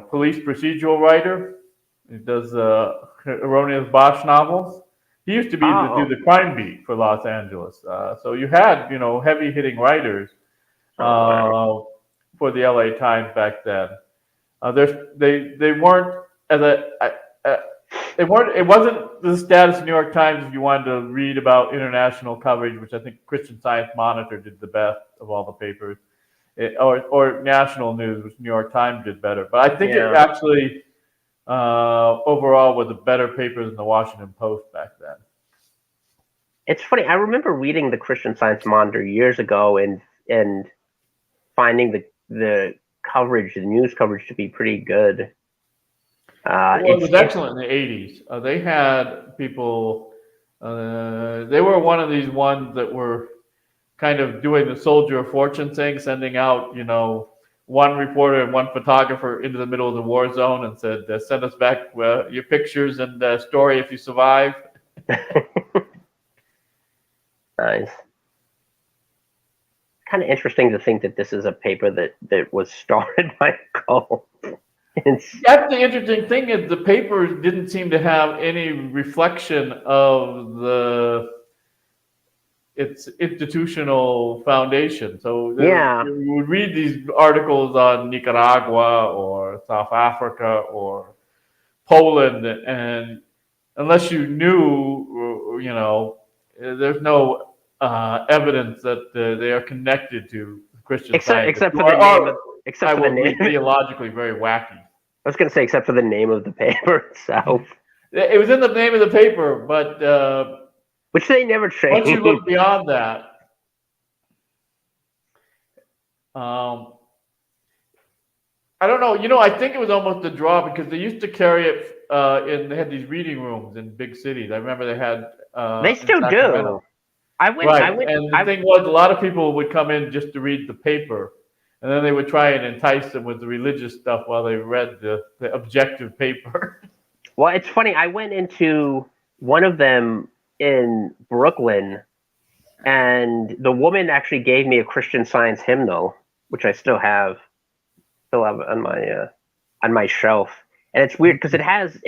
police procedural writer, he does Erroneous Bosch novels. He used to do the crime beat for Los Angeles. So you had heavy hitting writers for the LA Times back then. They weren't it wasn't the status of New York Times if you wanted to read about international coverage, which I think Christian Science Monitor did the best of all the papers, or national news, which New York Times did better. But I think it actually overall was a better paper than the Washington Post back then. It's funny. I remember reading the Christian Science Monitor years ago and finding the coverage, the news coverage, to be pretty good. It was excellent in the '80s. They had people. They were one of these ones that were kind of doing the soldier of fortune thing, sending out, one reporter and one photographer into the middle of the war zone and said, send us back your pictures and story if you survive. Nice. Kind of interesting to think that this is a paper that was started by a cult. That's the interesting thing is the paper didn't seem to have any reflection of its institutional foundation. So you would read these articles on Nicaragua or South Africa or Poland, and unless you knew, there's no evidence that they are connected to Christian Science. Except for the name. Except for the name. Theologically very wacky. I was going to say, except for the name of the paper itself. It was in the name of the paper, but which they never changed. Once you look beyond that, I don't know. I think it was almost a draw because they used to carry it they had these reading rooms in big cities. I remember they had. They still do. I went. And the thing was, a lot of people would come in just to read the paper, and then they would try and entice them with the religious stuff while they read the objective paper. Well, it's funny. I went into one of them in Brooklyn, and the woman actually gave me a Christian Science hymnal, which I still have on my shelf. And it's weird because it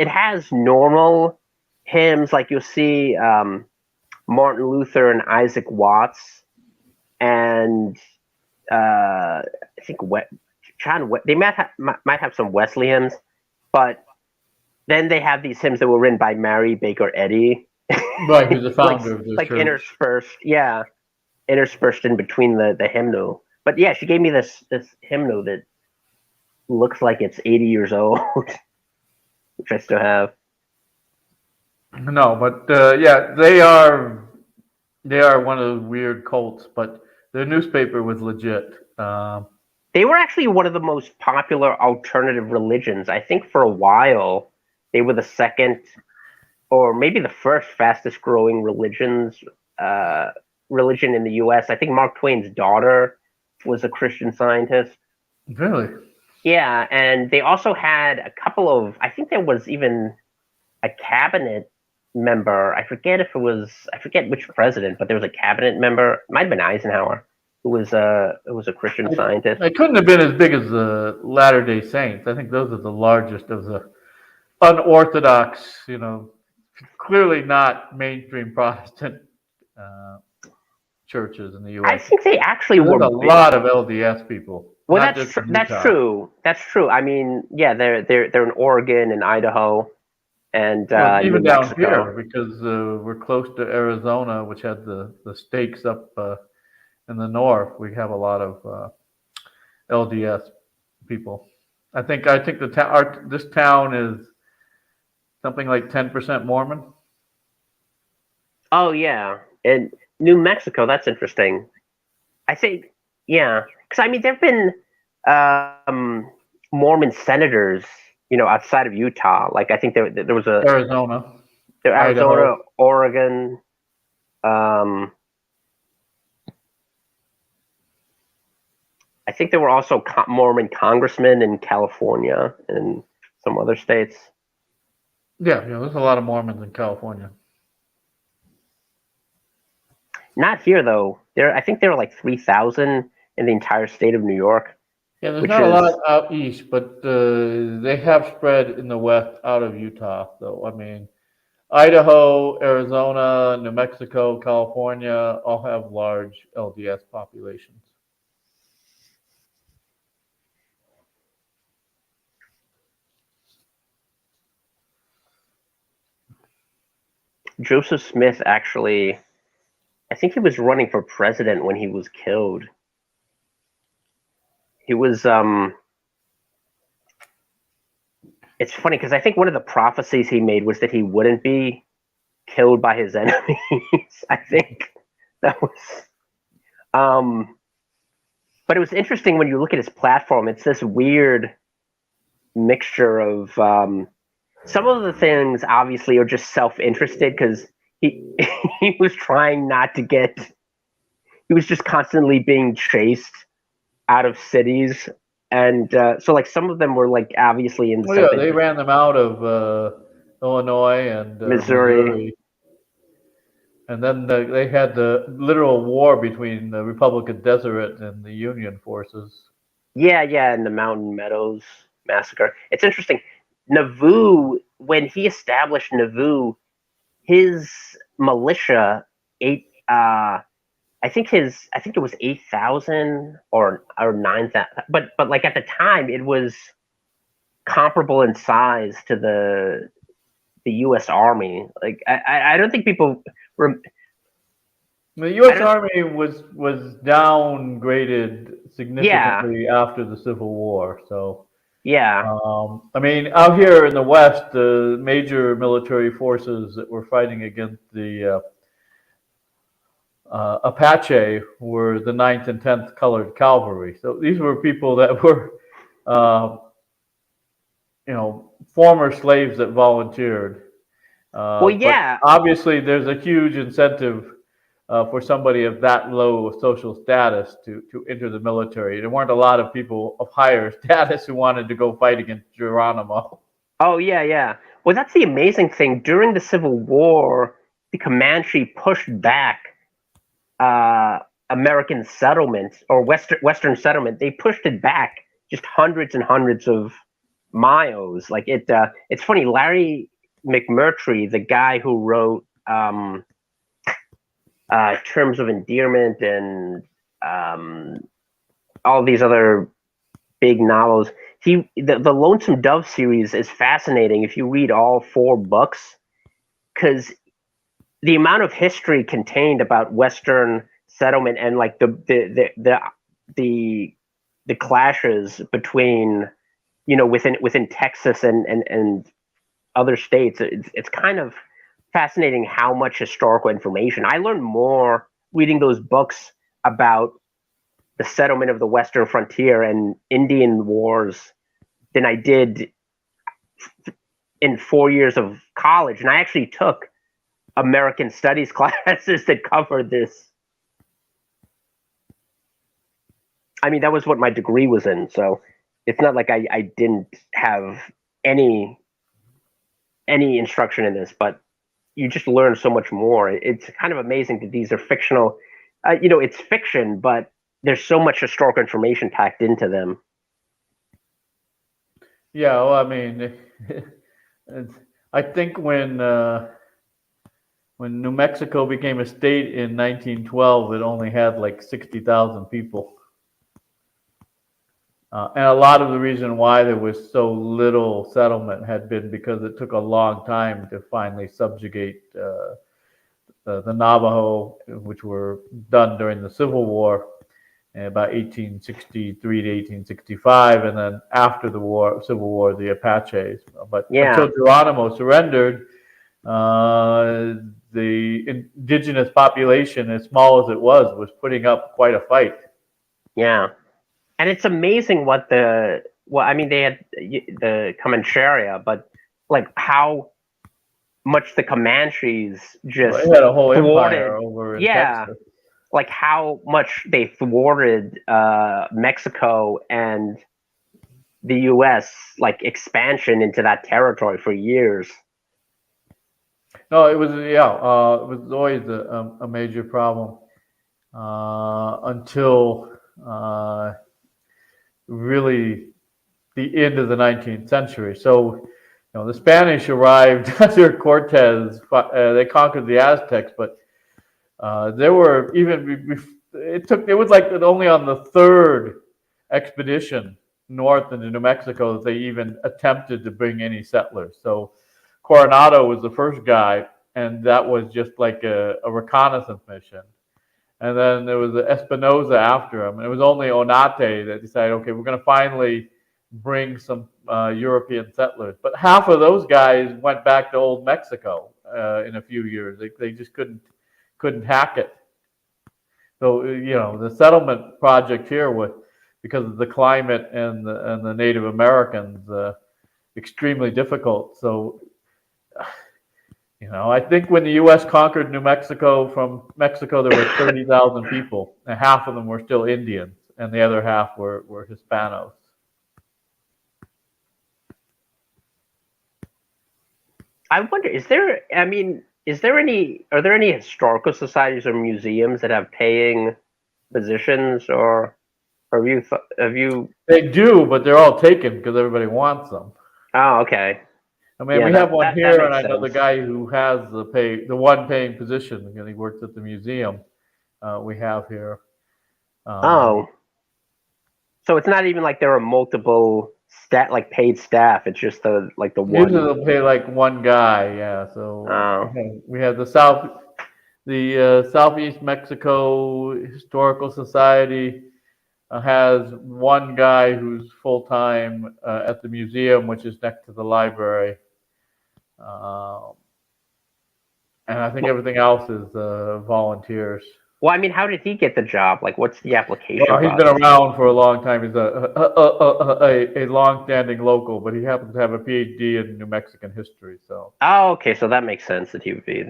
has normal hymns, like you'll see Martin Luther and Isaac Watts, and I think they might have some Wesley hymns, but then they have these hymns that were written by Mary Baker Eddy. Right, who's the founder of the church. interspersed in between the hymnal. But yeah, she gave me this hymnal that looks like it's 80 years old, which I still have. No, but they are one of those weird cults, but their newspaper was legit. They were actually one of the most popular alternative religions. I think for a while they were the second, or maybe the first fastest growing religion in the U.S. I think Mark Twain's daughter was a Christian Scientist. Really? Yeah, and they also had a couple of, I think there was even a cabinet member. I forget which president, but there was a cabinet member. It might have been Eisenhower, who was a Christian Scientist. It couldn't have been as big as the Latter-day Saints. I think those are the largest of the unorthodox, clearly not mainstream Protestant churches in the U.S. I think they actually were a lot of LDS people. Well, that's true. That's true. I mean, yeah, they're in Oregon and Idaho, and even down here because we're close to Arizona, which had the stakes up in the north. We have a lot of LDS people. I think this town is something like 10% Mormon. Oh yeah, and New Mexico. That's interesting. I think because I mean there've been Mormon senators, outside of Utah. Like I think there was Arizona, Oregon. I think there were also Mormon congressmen in California and some other states. Yeah, there's a lot of Mormons in California. Not here though. I think there are like 3,000 in the entire state of New York. Yeah, there's not a lot out east, but they have spread in the west out of Utah. So I mean, Idaho, Arizona, New Mexico, California all have large LDS populations. Joseph Smith actually, I think he was running for president when he was killed. He was, it's funny because I think one of the prophecies he made was that he wouldn't be killed by his enemies. I think that was, but it was interesting when you look at his platform, it's this weird mixture of, some of the things obviously are just self-interested because he was trying not to get he was just constantly being chased out of cities, and so like some of them were like obviously in Oh yeah, something they ran them out of Illinois and Missouri. Missouri, and then they had the literal war between the Republican Deseret and the Union forces. Yeah, yeah, and the Mountain Meadows massacre. It's interesting. Nauvoo, when he established Nauvoo, his militia eight I think it was 8,000 or 9,000, but like at the time it was comparable in size to the U.S. Army. Like I don't think people were. The U.S. Army was downgraded Yeah, significantly after the Civil War. So, yeah. I mean, out here in the West, the major military forces that were fighting against the Apache were the 9th and 10th Colored Cavalry. So these were people that were, uh, former slaves that volunteered. Well, But yeah. obviously, there's a huge incentive for somebody of that low social status to enter the military. There weren't a lot of people of higher status who wanted to go fight against Geronimo. Oh, yeah, yeah. Well, that's the amazing thing. During the Civil War, the Comanche pushed back uh, American settlements or Western settlement. They pushed it back just hundreds and hundreds of miles. Like it. It's funny. Larry McMurtry, the guy who wrote Terms of Endearment and all these other big novels. The Lonesome Dove series is fascinating if you read all 4 books, because the amount of history contained about Western settlement and like the clashes between within Texas and other states. It's kind of fascinating how much historical information I learned more reading those books about the settlement of the Western frontier and Indian wars than I did in 4 years of college. And I actually took American Studies classes that covered this. I mean, that was what my degree was in. So it's not like I didn't have any instruction in this, but you just learn so much more. It's kind of amazing that these are fictional. It's fiction, but there's so much historical information packed into them. Yeah, well, I mean, I think when New Mexico became a state in 1912, it only had like 60,000 people. And a lot of the reason why there was so little settlement had been because it took a long time to finally subjugate the Navajo, which were done during the Civil War, about 1863 to 1865, and then after the Civil War, the Apaches. But until Geronimo surrendered, the indigenous population, as small as it was putting up quite a fight. Yeah. And it's amazing I mean, they had the Comancheria, but like how much the Comanches just they had a whole empire over in Texas. Like how much they thwarted Mexico and the U.S. like expansion into that territory for years. No, it was it was always a major problem until really the end of the 19th century. So, the Spanish arrived under Cortez. They conquered the Aztecs, but there were it was like only on the 3rd expedition north into New Mexico that they even attempted to bring any settlers. So Coronado was the first guy, and that was just like a reconnaissance mission. And then there was Espinosa after him. And it was only Onate that decided, okay, we're going to finally bring some European settlers. But half of those guys went back to old Mexico in a few years. They just couldn't hack it. So, the settlement project here was, because of the climate and the Native Americans, extremely difficult. So I think when the U.S. conquered New Mexico from Mexico, there were 30,000 people, and half of them were still Indians, and the other half were Hispanos. I wonder, are there any historical societies or museums that have paying positions, or have you? They do, but they're all taken because everybody wants them. Oh, okay. I mean, Yeah, we have one that here, and makes I know the sense. guy who has the one paying position, and he works at the museum we have here. Oh, so it's not even like there are multiple paid staff. It's just the Usually one. they'll pay like one guy, yeah. So Oh, we have the Southeast Mexico Historical Society has one guy who's full time at the museum, which is next to the library, um, and I think everything else is volunteers. well, I mean, how did he get the job? Like, what's the application Well, he's been process? around for a long time. He's a long-standing local, but he happens to have a PhD in New Mexican history. So Oh, okay, so that makes sense that he would be.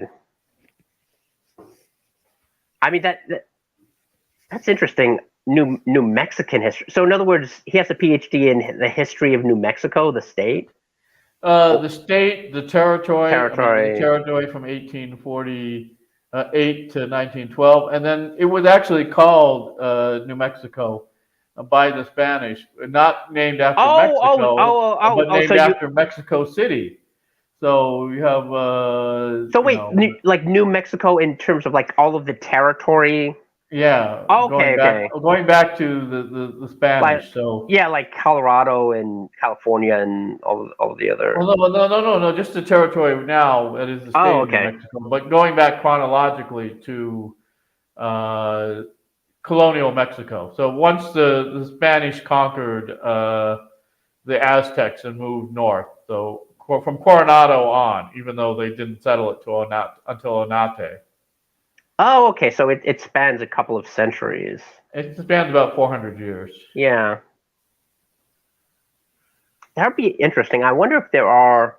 I mean, that's interesting. New Mexican history. So, in other words, he has a PhD in the history of New Mexico, the state. the state, the territory, I mean, the Territory. territory from 1848 to 1912, and then it was actually called New Mexico by the Spanish, not named after Mexico, but named So after Mexico City. So you have, So wait, New Mexico in terms of like all of the territory. yeah, Okay, going back to the Spanish. Like, So yeah, like Colorado and California and all the other. well, no, just the territory now. That is the state Oh, of New okay. Mexico. But going back chronologically to uh, colonial Mexico. So once the Spanish conquered the Aztecs and moved north, so from Coronado on, even though they didn't settle it until Onate. Oh, okay. So it spans a couple of centuries. It spans about 400 years. Yeah, that would be interesting. I wonder if there are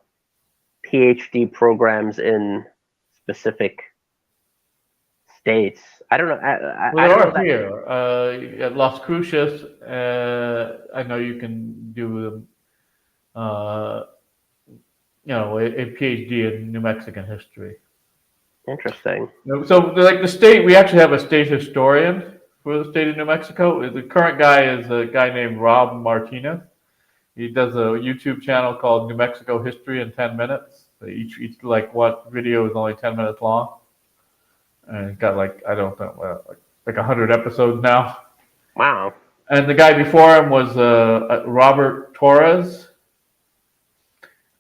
PhD programs in specific states. I don't know. Well, I there don't know are that. here at Las Cruces. I know you can do uh, a PhD in New Mexican history. Interesting. So, like the state, we actually have a state historian for the state of New Mexico. The current guy is a guy named Rob Martinez. He does a YouTube channel called New Mexico History in 10 minutes. So each like what video is only 10 minutes long, and he's got like I don't know like 100 episodes now. Wow. And the guy before him was Robert Torres,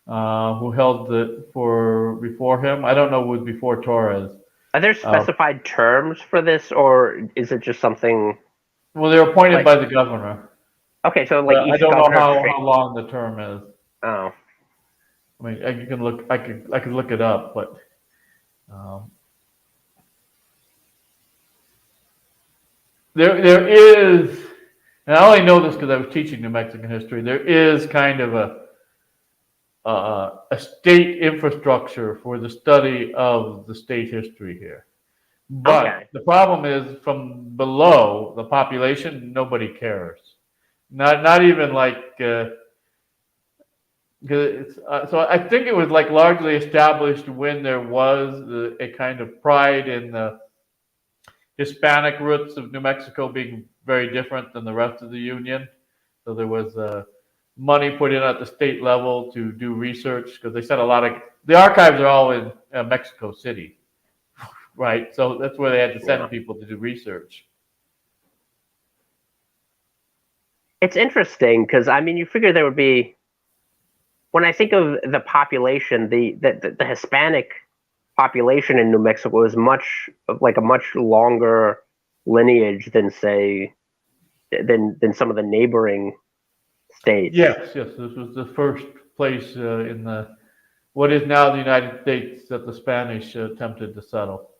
who held it for before him. I don't know who was before Torres. Are there specified terms for this, or is it just something? Well, they're appointed by the governor. Okay, so like each I don't know governor. how long the term is. Oh. I mean, you can look. I could look it up, but there is, and I only know this because I was teaching New Mexican history. There is kind of a state infrastructure for the study of the state history here. But the problem is from below the population, nobody cares. Not even like. So I think it was like largely established when there was a kind of pride in the Hispanic roots of New Mexico being very different than the rest of the Union. So there was money put in at the state level to do research because they said the archives are all in Mexico City, right? So that's where they had to send people to do research. It's interesting because I mean, you figure there would be. When I think of the population, the Hispanic population in New Mexico is much like a much longer lineage than say than some of the neighboring states. Yes. This was the first place in what is now the United States that the Spanish attempted to settle.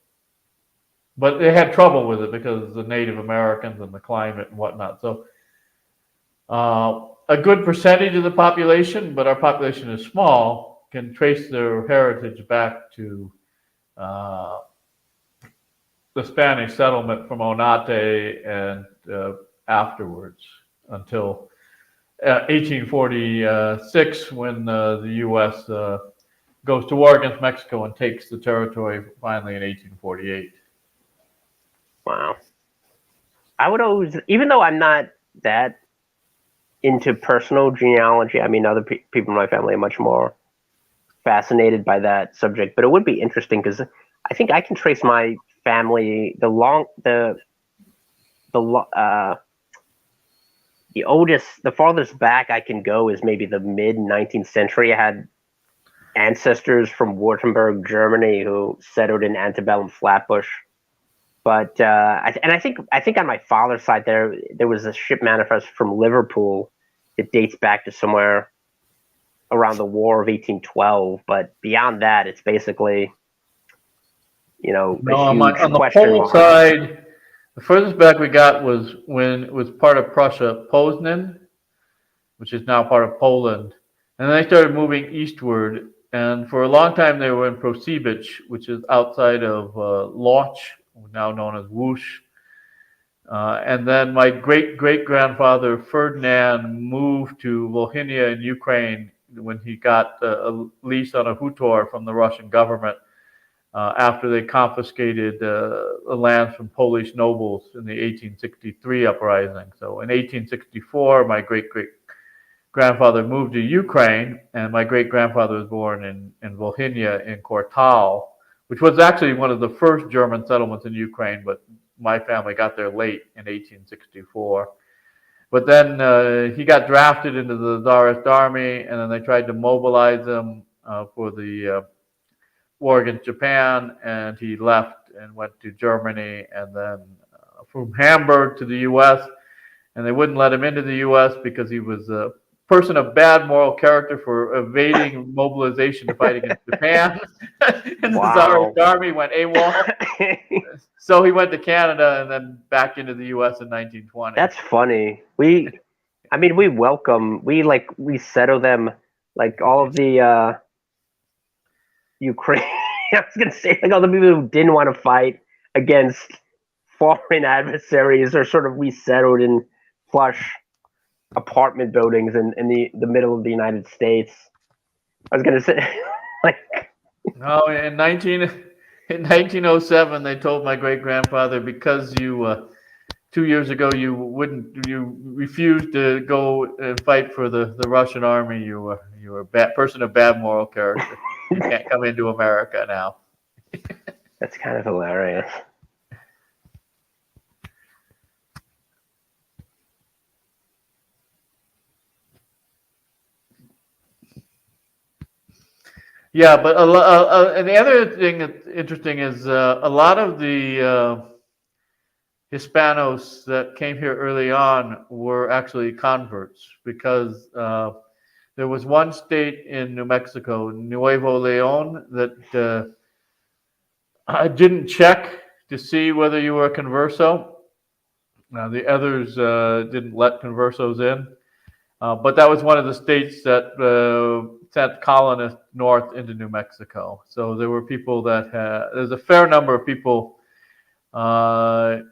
But they had trouble with it because of the Native Americans and the climate and whatnot. So a good percentage of the population, but our population is small, can trace their heritage back to uh, the Spanish settlement from Onate and afterwards until 1846, when the U.S. Goes to war against Mexico and takes the territory finally in 1848. Wow. I would always, even though I'm not that into personal genealogy, I mean, other people in my family are much more fascinated by that subject, but it would be interesting because I think I can trace my family the farthest back I can go is maybe the mid 19th century. I had ancestors from Württemberg, Germany, who settled in antebellum Flatbush. But I think on my father's side there was a ship manifest from Liverpool that dates back to somewhere around the War of 1812. But beyond that, it's basically No, a huge on the question Polish mark. side, the furthest back we got was when it was part of Prussia, Poznan, which is now part of Poland. And then they started moving eastward. And for a long time, they were in Prosibich, which is outside of Lodz, now known as Łódź. And then my great-great-grandfather Ferdinand moved to Volhynia in Ukraine when he got a lease on a hutor from the Russian government after they confiscated the land from Polish nobles in the 1863 uprising. So in 1864, my great-great-grandfather moved to Ukraine, and my great-grandfather was born in Volhynia in Kortal, which was actually one of the first German settlements in Ukraine, but my family got there late in 1864. But then he got drafted into the Tsarist army, and then they tried to mobilize him for the war against Japan, and he left and went to Germany, and then from Hamburg to the U.S., and they wouldn't let him into the U.S. because he was a person of bad moral character for evading mobilization to fight against Japan. And the Tsarist army went AWOL. So he went to Canada and then back into the U.S. in 1920. That's funny. We settle them, like all of the Ukraine. I was gonna say, like, all the people who didn't want to fight against foreign adversaries are sort of resettled in plush apartment buildings in the middle of the United States. I was gonna say, like, no, in 1907, they told my great grandfather, because you 2 years ago you refused to go and fight for the Russian army. You were a bad person of bad moral character. You can't come into America now. That's kind of hilarious. Yeah, but and the other thing that's interesting is a lot of the Hispanos that came here early on were actually converts, because there was one state in New Mexico, Nuevo Leon, that I didn't check to see whether you were a converso. The others didn't let conversos in. But that was one of the states that sent colonists north into New Mexico. So there were people there's a fair number of people that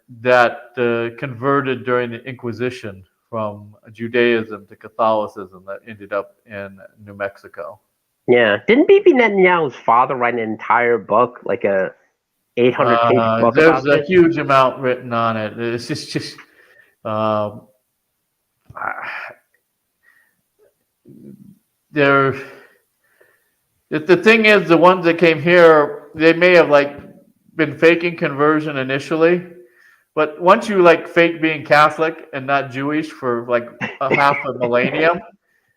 converted during the Inquisition from Judaism to Catholicism that ended up in New Mexico. Yeah. Didn't Bibi Netanyahu's father write an entire book, like a 800-page book There's about a huge amount written on it. It's just there. The thing is, the ones that came here, they may have been faking conversion initially, but once you fake being Catholic and not Jewish for a half a millennium,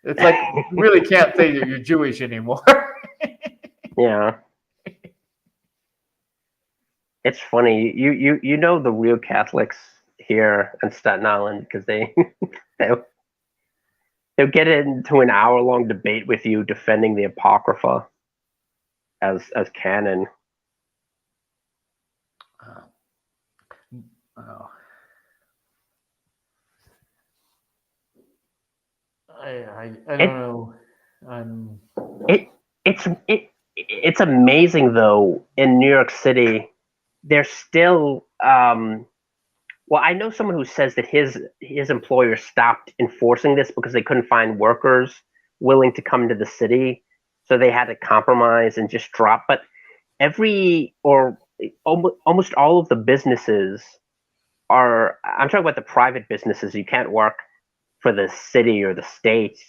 it's you really can't say that you're Jewish anymore. Yeah. It's funny. You know the real Catholics here in Staten Island, because they'll get into an hour-long debate with you defending the Apocrypha as canon. Oh. I don't know. It's amazing though in New York City. There's still well, I know someone who says that his employer stopped enforcing this because they couldn't find workers willing to come to the city, so they had to compromise and just drop. But every or almost all of the businesses are. I'm talking about the private businesses. You can't work for the city or the state,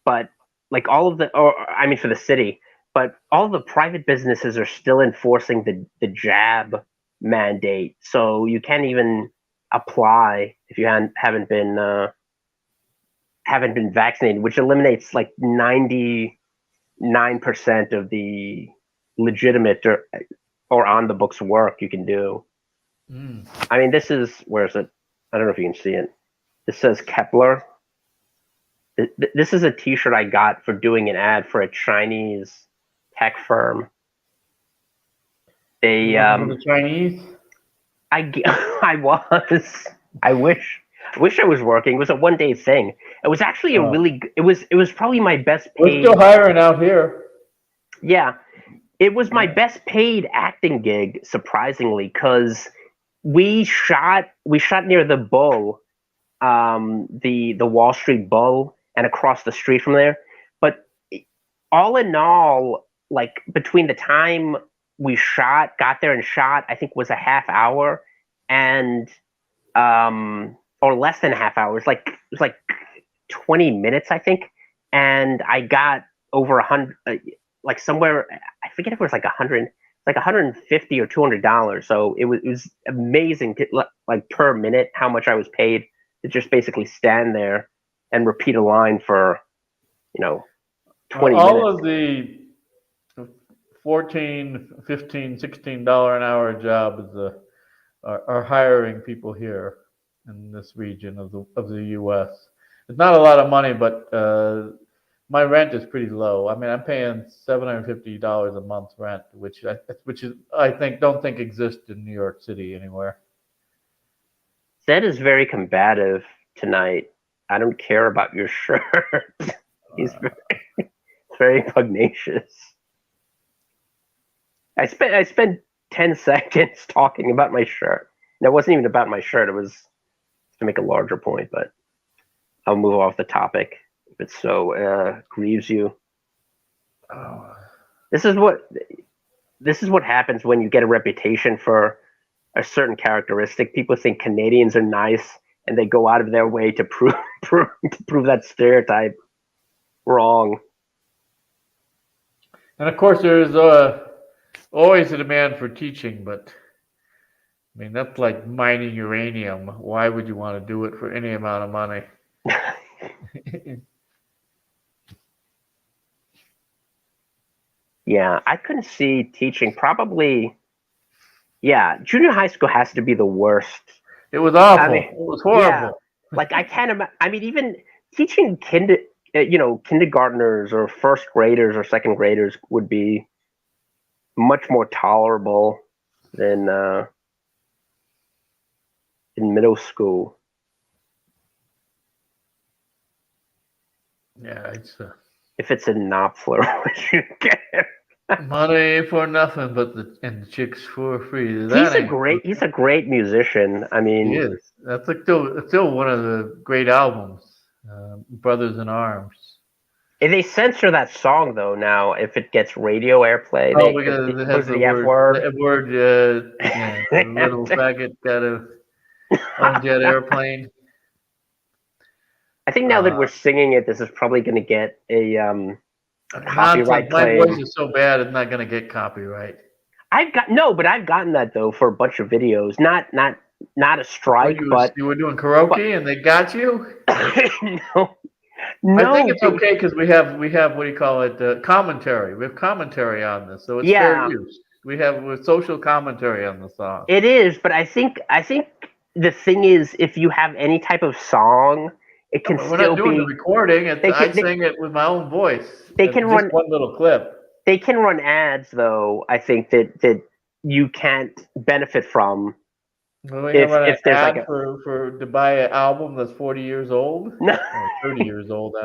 but like all of the, or I mean for the city, but all the private businesses are still enforcing the jab mandate. So you can't even apply if you haven't been vaccinated, which eliminates like 99% of the legitimate or on the books work you can do. Mm. I mean, this is, where is it? I don't know if you can see it. This says Kepler. This is a T-shirt I got for doing an ad for a Chinese tech firm. They The Chinese. I was. I wish I was working. It was a 1 day thing. It was actually a really. It was probably my best paid. We're still hiring out here. Yeah, it was my best paid acting gig, surprisingly, because we shot near the Bull, the Wall Street Bull, and across the street from there. But all in all, like between the time we got there and shot, I think was a half hour, and or less than a half hour. It was like 20 minutes, I think, and I got over 100, like somewhere, I forget if it was like 100, like $150 or $200. So it was amazing, like per minute, how much I was paid to just basically stand there and repeat a line for, 20 All minutes. of the $14, $15, $16 an hour jobs are hiring people here in this region of the U.S. It's not a lot of money, but my rent is pretty low. I mean, I'm paying $750 a month rent, which is I don't think exists in New York City anywhere. Zed is very combative tonight. I don't care about your shirt. He's very pugnacious. I spent 10 seconds talking about my shirt. And it wasn't even about my shirt. It was to make a larger point, but I'll move off the topic if it so grieves you. Oh. This is what happens when you get a reputation for a certain characteristic. People think Canadians are nice, and they go out of their way to prove that stereotype wrong. And of course, there's always a demand for teaching, but I mean, that's like mining uranium. Why would you want to do it for any amount of money? Yeah, I couldn't see teaching probably. Yeah, junior high school has to be the worst. It was awful. I mean, it was horrible. Yeah, like I can't imagine. I mean, even teaching kindergartners or first graders or second graders would be much more tolerable than in middle school. Yeah, it's If it's in Knopfler, which you get. money for nothing, but the chicks for free. He's a great musician. I mean, he is. That's still one of the great albums, Brothers in Arms. If they censor that song though now, if it gets radio airplay, Because it has the F word. The word, the little faggot got a jet airplane. I think now that we're singing it, this is probably going to get a copyright claim. My voice is so bad, it's not going to get copyright. I've gotten that though for a bunch of videos. Not a strike, but you were doing karaoke and they got you. No, I think it's okay because we have what do you call it? Commentary. We have commentary on this, so it's fair use. We have social commentary on the song. It is, but I think the thing is, if you have any type of song, it can we're not doing the recording. I sing it with my own voice. They can run one little clip. They can run ads, though. I think that you can't benefit from. Well, if there's like to buy an album that's 40 years old, no, or 30 years old.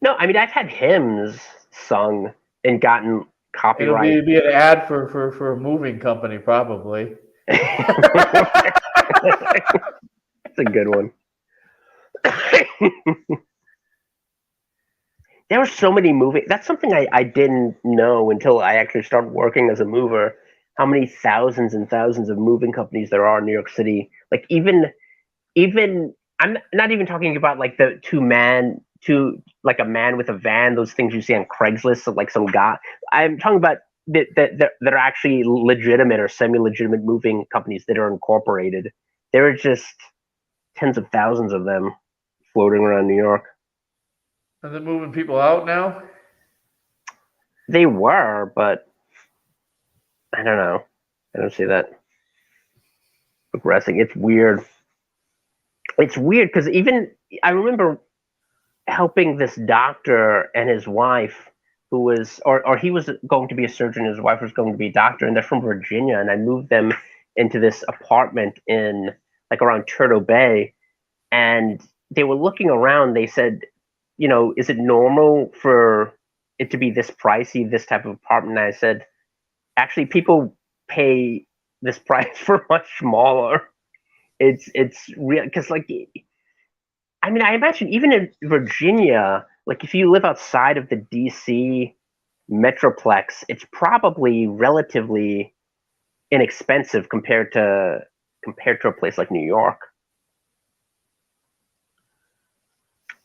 No, I mean I've had hymns sung and gotten It'll copyright. be an ad for a moving company, probably. That's a good one. There were so many That's something I didn't know until I actually started working as a mover. How many thousands and thousands of moving companies there are in New York City? Like even I'm not even talking about like the like a man with a van, those things you see on Craigslist of like some guy. I'm talking about that are actually legitimate or semi-legitimate moving companies that are incorporated. There are just tens of thousands of them floating around New York. Are they moving people out now? They were, but I don't know. I don't see that progressing. It's weird. It's weird because even I remember helping this doctor and his wife who was or he was going to be a surgeon, his wife was going to be a doctor, and they're from Virginia, and I moved them into this apartment in like around Turtle Bay, and they were looking around. They said, you know, is it normal for it to be this pricey, this type of apartment? And I said, actually, people pay this price for much smaller. It's real because like I mean, I imagine even in Virginia, like if you live outside of the DC metroplex, it's probably relatively inexpensive compared to a place like New York.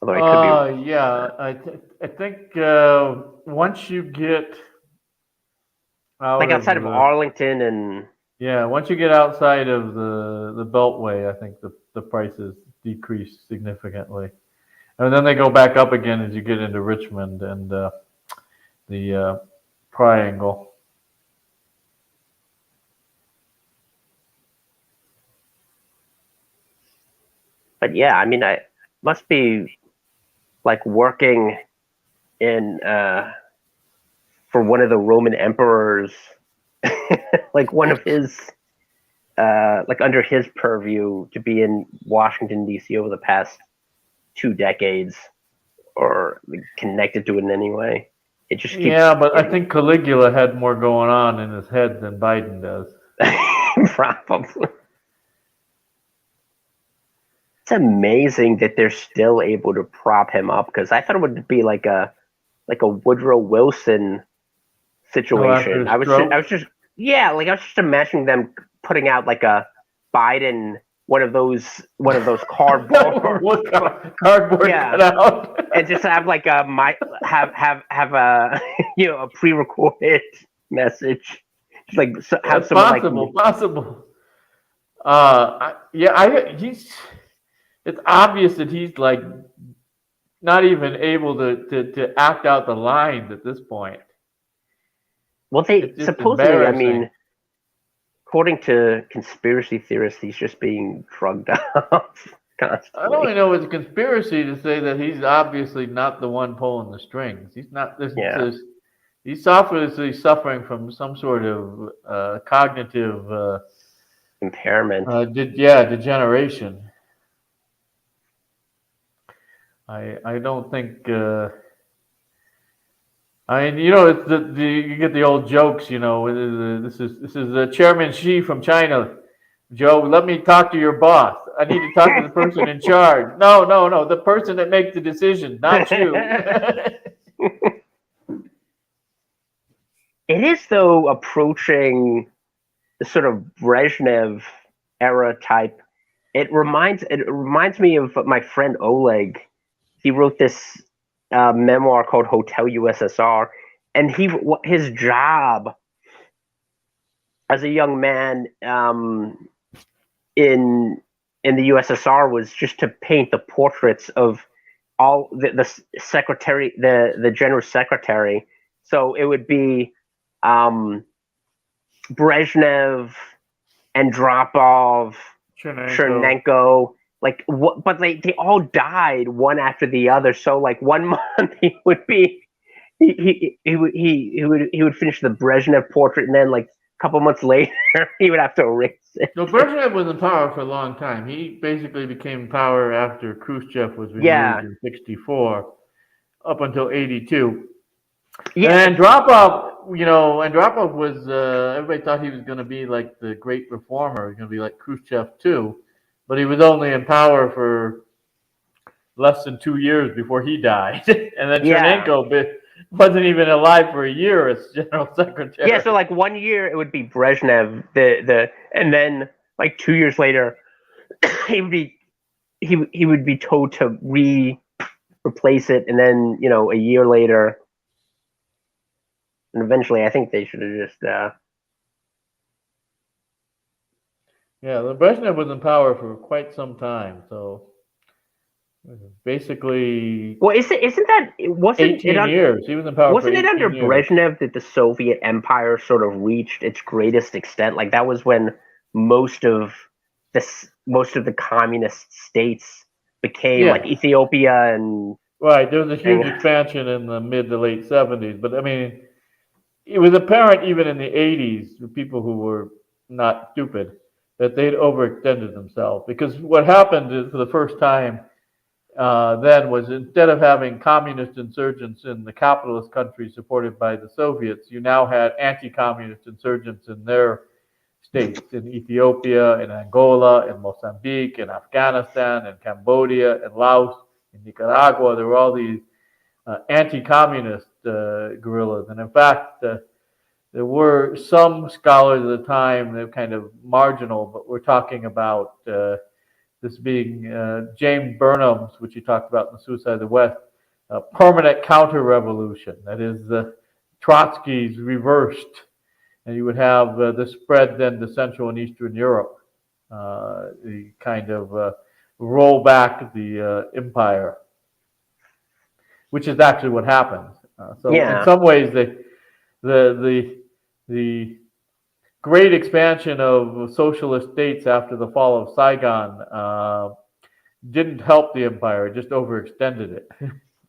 Although it could be. Yeah, I think once you get out Like outside of the, Arlington and yeah, once you get outside of the Beltway, I think the prices decrease significantly, and then they go back up again as you get into Richmond and the Triangle. but yeah, I mean, I must be like working in for one of the Roman emperors, like one of his like under his purview to be in Washington D.C. over the past 2 decades or connected to it in any way. It just keeps Yeah, but I think Caligula had more going on in his head than Biden does. probably. It's amazing that they're still able to prop him up because I thought it would be like a Woodrow Wilson situation. Oh, after his I was just yeah, like I was just imagining them putting out like a Biden one of those cardboard cardboard yeah, cutout. and just have like a have a you know a pre-recorded message, just like have someone possible. He's. It's obvious that he's like not even able to act out the lines at this point. Well, they It's just supposedly, I mean, embarrassing. according to conspiracy theorists, he's just being drugged up I constantly. only know it's a conspiracy to say that he's obviously not the one pulling the strings. He's not. Yeah. He's obviously suffering from some sort of cognitive Impairment. degeneration. I don't think. I mean, you know, it's you get the old jokes. You know, this is Chairman Xi from China. Joe, let me talk to your boss. I need to talk to the person in charge. No, the person that makes the decision, not you. It is though approaching the sort of Brezhnev era type. It reminds me of my friend Oleg. He wrote this memoir called Hotel USSR, and his job as a young man in the USSR was just to paint the portraits of all the secretary, the general secretary. So it would be Brezhnev, Andropov, Chernenko, like what? But they all died one after the other. So like 1 month he would be he would finish the Brezhnev portrait, and then like a couple months later he would have to erase it. So Brezhnev was in power for a long time. He basically became in power after Khrushchev was removed in '64, up until '82. Yeah, And Andropov was everybody thought he was going to be like the great reformer, going to be like Khrushchev too, but he was only in power for less than 2 years before he died, and then yeah, Chernenko wasn't even alive for a year as general yeah. So secretary. like 1 year it would be Brezhnev, and then like 2 years later he would be he would be told to replace it, and then a year later, and eventually I think they should have just Yeah, the Brezhnev was in power for quite some time, so basically well, isn't that wasn't it 18 years. He was in power for wasn't it under 18 years. Brezhnev that the Soviet Empire sort of reached its greatest extent? Like that was when most of most of the communist states became like Yeah, Ethiopia and right. There was a huge and expansion in the mid to late 70s, but I mean, it was apparent even in the 80s to people who were not stupid that they'd overextended themselves. Because what happened is, for the first time then, was instead of having communist insurgents in the capitalist countries supported by the Soviets, you now had anti-communist insurgents in their states, in Ethiopia, in Angola, in Mozambique, in Afghanistan, in Cambodia, in Laos, in Nicaragua. There were all these anti-communist guerrillas, and in fact, there were some scholars at the time that were kind of marginal, but we're talking about this being James Burnham's, which he talked about in The Suicide of the West, permanent counter-revolution. That is, Trotsky's reversed, and you would have this spread then to Central and Eastern Europe, the kind of roll back the empire, which is actually what happened. So in yeah. some ways, the great expansion of socialist states after the fall of Saigon didn't help the empire; it just overextended it.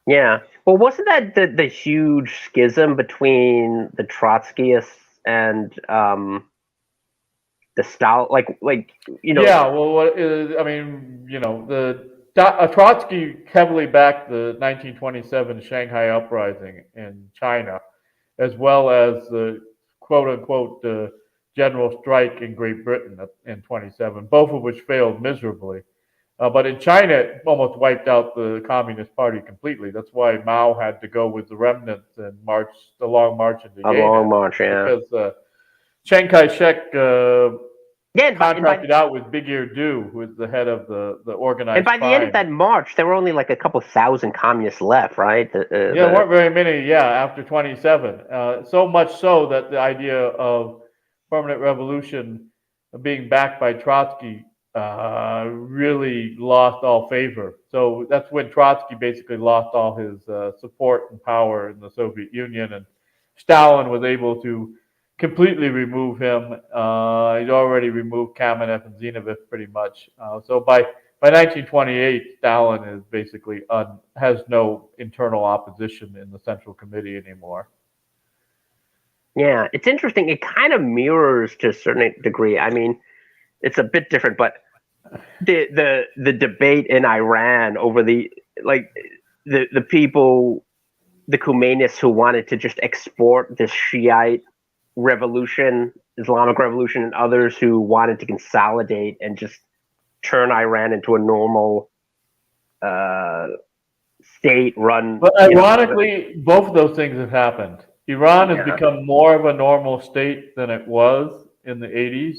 Yeah. Well, wasn't that the huge schism between the Trotskyists and the Stalin? Yeah, well, I mean, Trotsky heavily backed the 1927 Shanghai Uprising in China, as well as the quote unquote general strike in Great Britain in 27, both of which failed miserably. But in China, it almost wiped out the Communist Party completely. That's why Mao had to go with the remnants and march the Long March into A Long Yan'an, March, yeah. because Chiang Kai-shek Yeah, contracted out with Big Ear Du, who was the head of the organized and by the end of crime. that march, there were only like a couple thousand communists left, right? Yeah, there weren't very many, yeah, after 27. So much so that the idea of permanent revolution being backed by Trotsky really lost all favor. So that's when Trotsky basically lost all his support and power in the Soviet Union, and Stalin was able to completely remove him. He'd already removed Kamenev and Zinoviev pretty much. So by 1928, Stalin is basically has no internal opposition in the Central Committee anymore. Yeah, it's interesting. It kind of mirrors to a certain degree. I mean, it's a bit different, but the debate in Iran over the people, the Khomeinists who wanted to just export this Shiite revolution, Islamic revolution, and others who wanted to consolidate and just turn Iran into a normal state run. But ironically, both of those things have happened. Iran has become more of a normal state than it was in the 80s,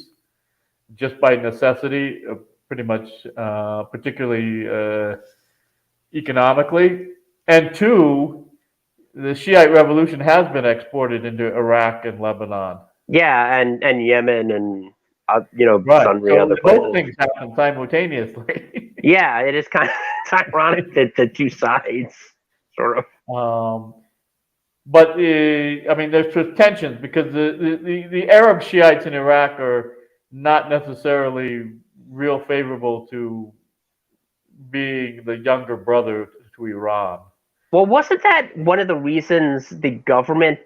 just by necessity, pretty much, particularly economically. And two, the Shiite revolution has been exported into Iraq and Lebanon. Yeah, and Yemen and Right. sundry So other both places. things happen simultaneously. Yeah, it is kind of it's ironic that the two sides sort of. But I mean, there's tensions because the Arab Shiites in Iraq are not necessarily real favorable to being the younger brother to Iran. Well, wasn't that one of the reasons the government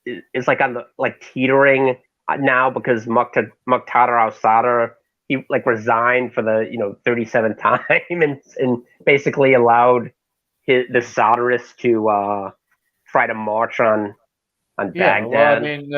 is like on the teetering now, because Muqtada al-Sadr, he resigned for the 37th time and basically allowed the Sadrists to try to march on Yeah, well, I Baghdad. mean,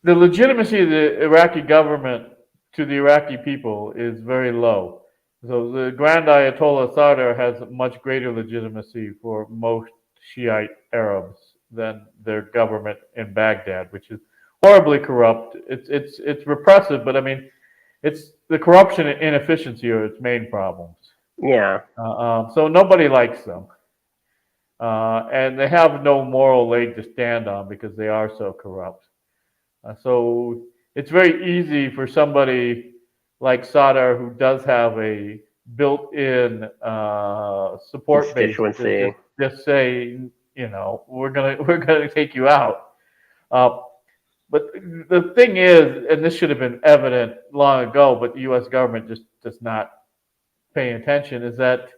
the legitimacy of the Iraqi government to the Iraqi people is very low. So the Grand Ayatollah Sadr has much greater legitimacy for most Shiite Arabs than their government in Baghdad, which is horribly corrupt. It's repressive, but I mean, it's the corruption and inefficiency are its main problems. Yeah, So nobody likes them, and they have no moral leg to stand on because they are so corrupt. So it's very easy for somebody like Sadr, who does have a built-in support base, to constituency. just say, we're gonna take you out. Uh, but the thing is, and this should have been evident long ago, but the U.S. government just does not pay attention, is that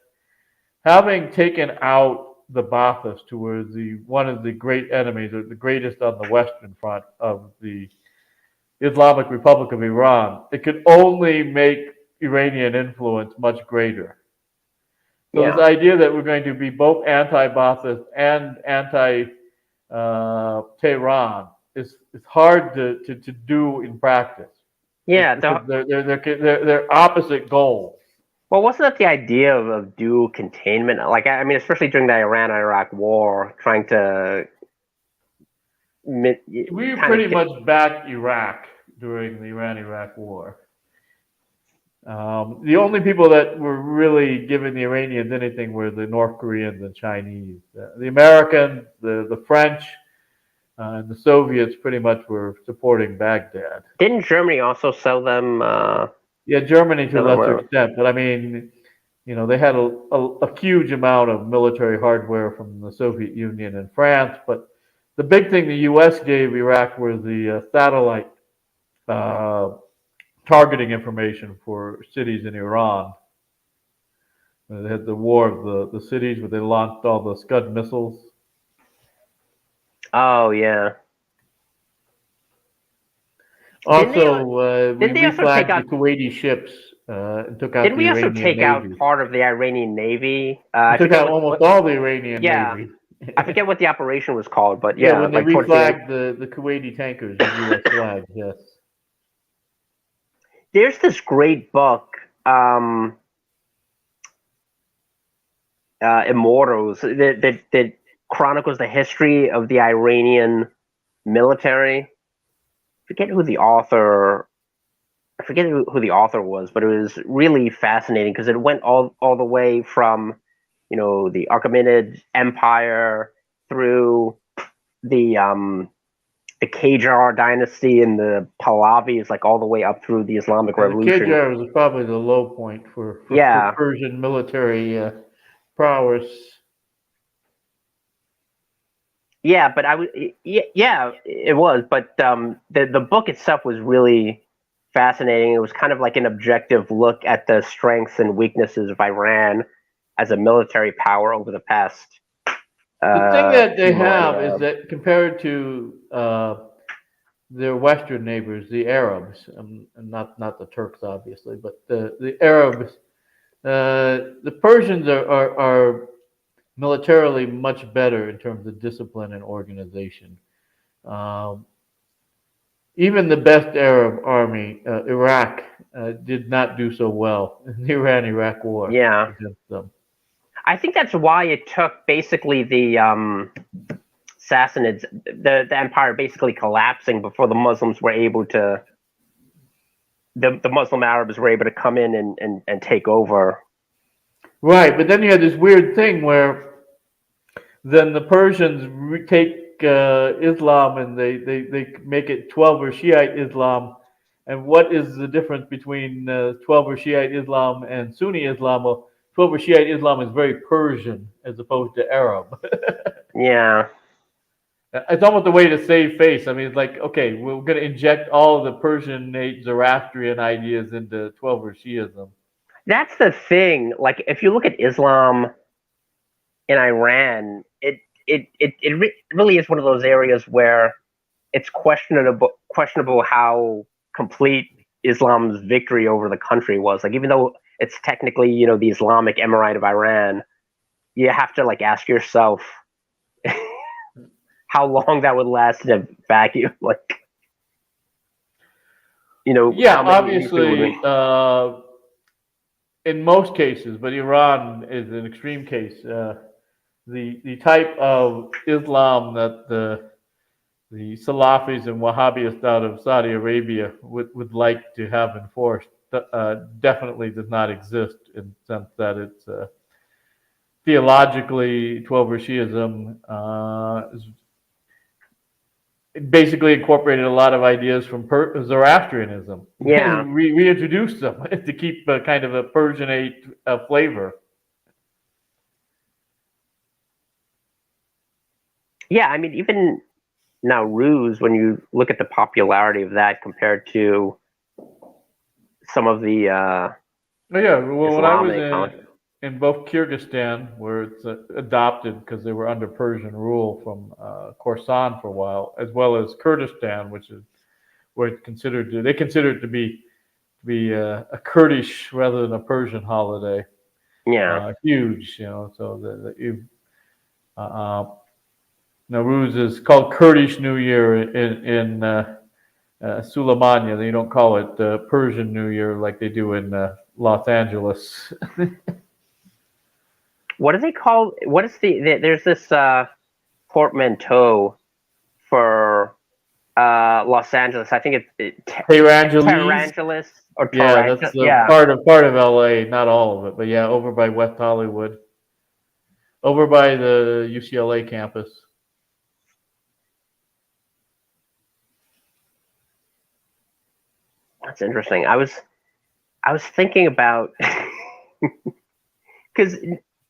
having taken out the Ba'athists, who were one of the great enemies, or the greatest on the Western Front of the Islamic Republic of Iran, it could only make Iranian influence much greater. So Yeah. this idea that we're going to be both anti-Ba'athist and anti-Tehran is hard to do in practice. Yeah. Because they're opposite goals. Well, wasn't that the idea of dual containment? Like, I mean, especially during the Iran-Iraq war, trying to We pretty much backed Iraq during the Iran-Iraq war. The only people that were really giving the Iranians anything were the North Koreans and Chinese. The Americans, the French, and the Soviets pretty much were supporting Baghdad. Didn't Germany also sell them? Yeah, Germany to a lesser extent, but I mean, they had a huge amount of military hardware from the Soviet Union and France, but the big thing the U.S. gave Iraq were the satellite targeting information for cities in Iran. They had the war of the cities where they launched all the Scud missiles. Oh, yeah. Also, we they also reflagged the Kuwaiti ships and took out the Iranian Navy. Didn't we also take out part of the Iranian Navy? We took out almost all the Iranian Navy. I forget what the operation was called, but yeah. When they reflagged the Kuwaiti tankers with U.S. flags, yes. There's this great book, Immortals, that chronicles the history of the Iranian military. I forget who the author was, but it was really fascinating because it went all the way from, the Achaemenid Empire through the Qajar dynasty and the Pahlavis, like all the way up through the Islamic Revolution. The Qajar was probably the low point for Persian military prowess. Yeah, but it was. But the book itself was really fascinating. It was kind of like an objective look at the strengths and weaknesses of Iran as a military power over the past. The thing that they have is that compared to their Western neighbors, the Arabs, and not the Turks, obviously, but the Arabs, the Persians are militarily much better in terms of discipline and organization. Even the best Arab army, Iraq, did not do so well in the Iran-Iraq war against them. I think that's why it took basically the Sassanids, the empire basically collapsing before the Muslims were able to, the Muslim Arabs were able to come in and take over. Right, but then you had this weird thing where then the Persians take Islam and they make it Twelver Shiite Islam. And what is the difference between Twelver Shiite Islam and Sunni Islam? Well, Twelver Shiite Islam is very Persian as opposed to Arab. Yeah. It's almost a way to save face. I mean, it's like, okay, we're going to inject all of the Persianate Zoroastrian ideas into Twelver Shiism. That's the thing. Like, if you look at Islam in Iran, it really is one of those areas where it's questionable how complete Islam's victory over the country was. Like, even though it's technically, the Islamic Emirate of Iran, you have to like ask yourself how long that would last in a vacuum. Like, Yeah, how many nuclear obviously, in most cases, but Iran is an extreme case. The type of Islam that the Salafis and Wahhabis out of Saudi Arabia would like to have enforced definitely does not exist, in the sense that it's theologically, Twelver Shiism it basically incorporated a lot of ideas from Zoroastrianism. Yeah. Reintroduced them to keep a kind of a Persianate flavor. Yeah, I mean, even Nowruz, when you look at the popularity of that compared to some of the Oh yeah, well, when I was Islamic in both Kyrgyzstan, where it's adopted because they were under Persian rule from Khorasan for a while, as well as Kurdistan, which is where it's considered they consider it to be a Kurdish rather than a Persian holiday. yeah. Huge, So Nowruz is called Kurdish New Year in Suleimania. They don't call it Persian New Year like they do in Los Angeles. What do they call? What is there's this portmanteau for Los Angeles. I think it's Tehrangeles or Yeah, that's part of LA, not all of it, but yeah, over by West Hollywood, over by the UCLA campus. That's interesting. I was thinking about because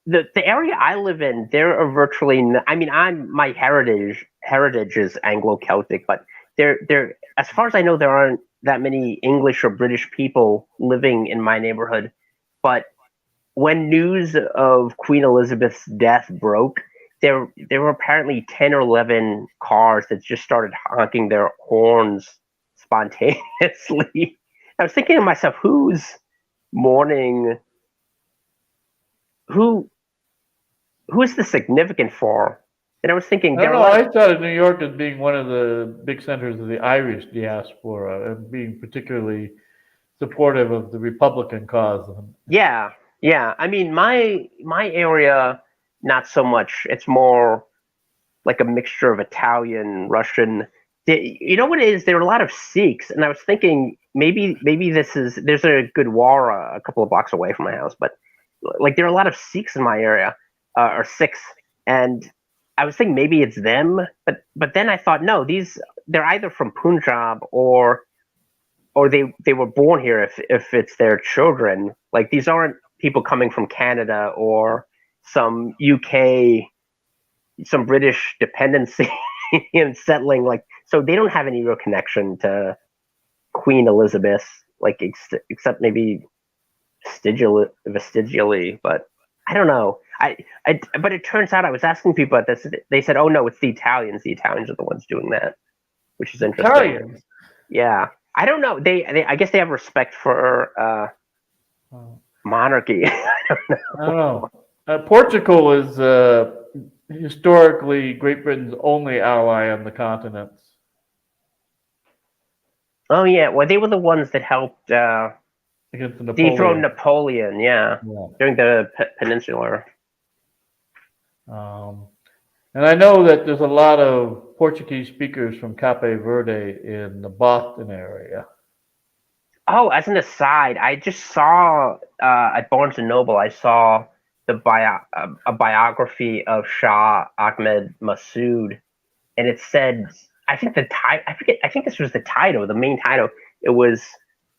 the area I live in, there are virtually. I mean, my heritage is Anglo-Celtic, but there as far as I know, there aren't that many English or British people living in my neighborhood. But when news of Queen Elizabeth's death broke, there were apparently 10 or 11 cars that just started honking their horns spontaneously. I was thinking to myself, who's mourning? Who is this significant for? And I was thinking, I don't know. I thought of New York as being one of the big centers of the Irish diaspora and being particularly supportive of the Republican cause. Yeah. I mean, my area, not so much. It's more like a mixture of Italian, Russian. You know what it is? There are a lot of Sikhs, and I was thinking maybe there's a Gurdwara a couple of blocks away from my house, but like there are a lot of Sikhs in my area, or Sikhs, and I was thinking maybe it's them, but then I thought no, they're either from Punjab or they were born here if it's their children. Like these aren't people coming from Canada or some UK, some British dependency and settling, like, so they don't have any real connection to Queen Elizabeth, like except maybe vestigially, but I don't know. But it turns out I was asking people at this. They said, "Oh no, it's the Italians. The Italians are the ones doing that," which is interesting. Italians. Yeah, I don't know. They I guess they have respect for monarchy. I don't know. Portugal is historically Great Britain's only ally on the continent. Oh yeah, well they were the ones that helped dethrone Napoleon. Yeah, during the Peninsular. And I know that there's a lot of Portuguese speakers from Cape Verde in the Boston area. Oh, as an aside, I just saw at Barnes and Noble, I saw a biography of Shah Ahmed Massoud, and it said, I think this was the title, the main title. It was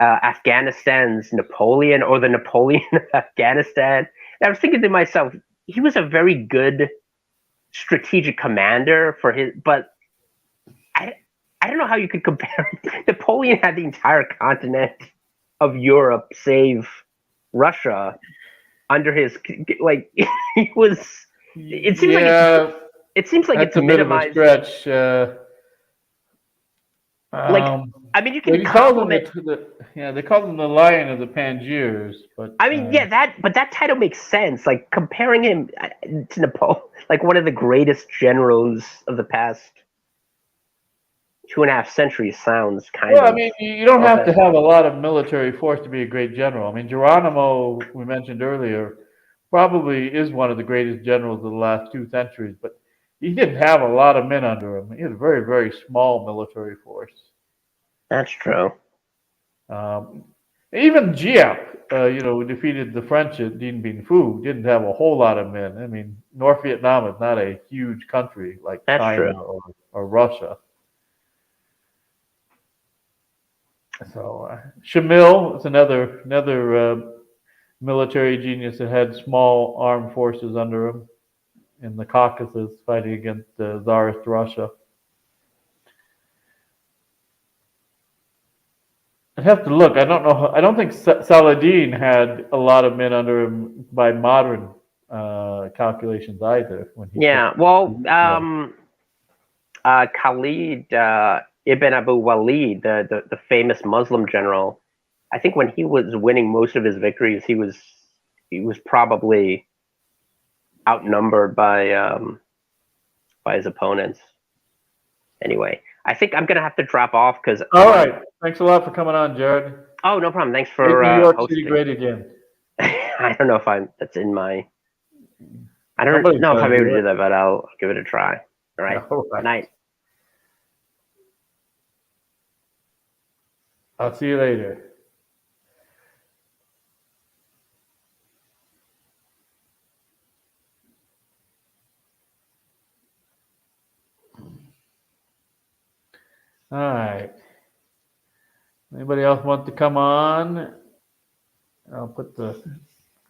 Afghanistan's Napoleon, or the Napoleon of Afghanistan. And I was thinking to myself, he was a very good strategic commander for his, but I don't know how you could compare. Napoleon had the entire continent of Europe, save Russia, under his, like, he was. It seems it's minimized. Bit of a stretch. I mean, you Well, can you call them compliment. they call them the Lion of the Pangiers, but I mean, yeah, that title makes sense. Like comparing him to Napoleon, like one of the greatest generals of the past 2.5 centuries, sounds kind well, I of mean, you don't have to offensive. have a lot of military force to be a great general. I mean, Geronimo, we mentioned earlier, probably is one of the greatest generals of the last 2 centuries, but he didn't have a lot of men under him. He had a very, very small military force. That's true. Um, Even Giap, who defeated the French at Dien Bien Phu, didn't have a whole lot of men. I mean, North Vietnam is not a huge country like That's true. China or Russia. So Shamil is another military genius that had small armed forces under him in the Caucasus fighting against Tsarist Russia. I'd have to look. I don't know. I don't think Saladin had a lot of men under him by modern calculations either. When he took, Yeah. Well, Khalid ibn Abu Walid, the famous Muslim general, I think when he was winning most of his victories, he was probably outnumbered by his opponents. Anyway, I think I'm gonna have to drop off because all right. Thanks a lot for coming on, Jared. Oh, no problem. Thanks Make for New York City hosting. great again. I don't know if that's in my. I don't Somebody's know if got to I'm able to do do it. that, but I'll give it a try. All right. All Good right. night. I'll see you later. All right. Anybody else want to come on? I'll put the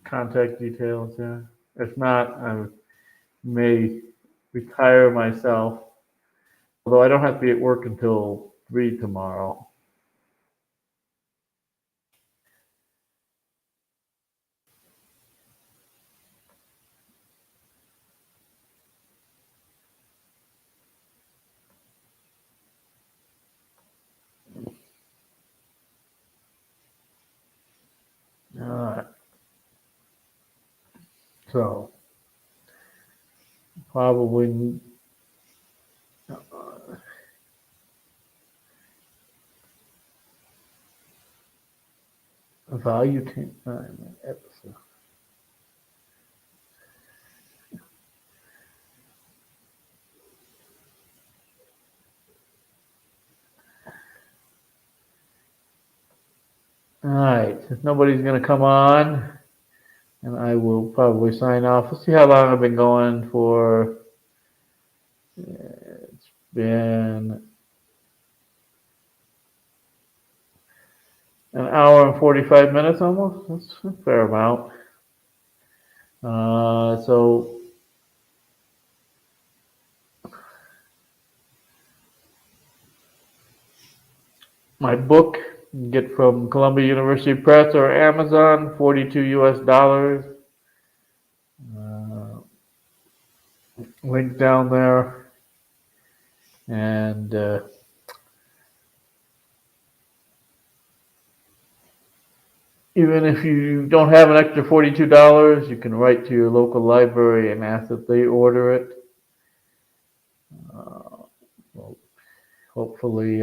contact details here. If not, I may retire myself. Although I don't have to be at work until 3 tomorrow. All right. So probably value time episode. All right. If nobody's going to come on, and I will probably sign off. Let's see how long I've been going for. It's been an hour and 45 minutes almost. That's a fair amount. So my book you can get from Columbia University Press or Amazon, $42. Link down there. And even if you don't have an extra $42, you can write to your local library and ask that they order it. Well, hopefully,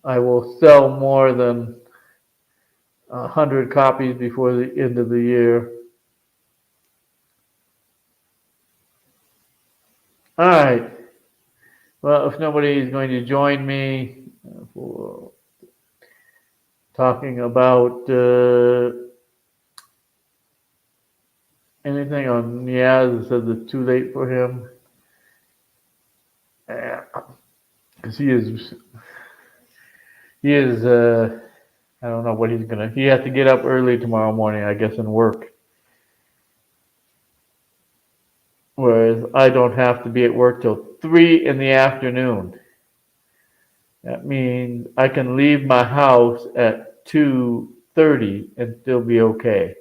I will sell more than 100 copies before the end of the year. All right. Well, if nobody is going to join me for talking about anything on Niaz, it says it's too late for him. Because he is, I don't know what he has to get up early tomorrow morning, I guess, and work. Whereas I don't have to be at work till 3 in the afternoon. That means I can leave my house at 2:30 and still be okay.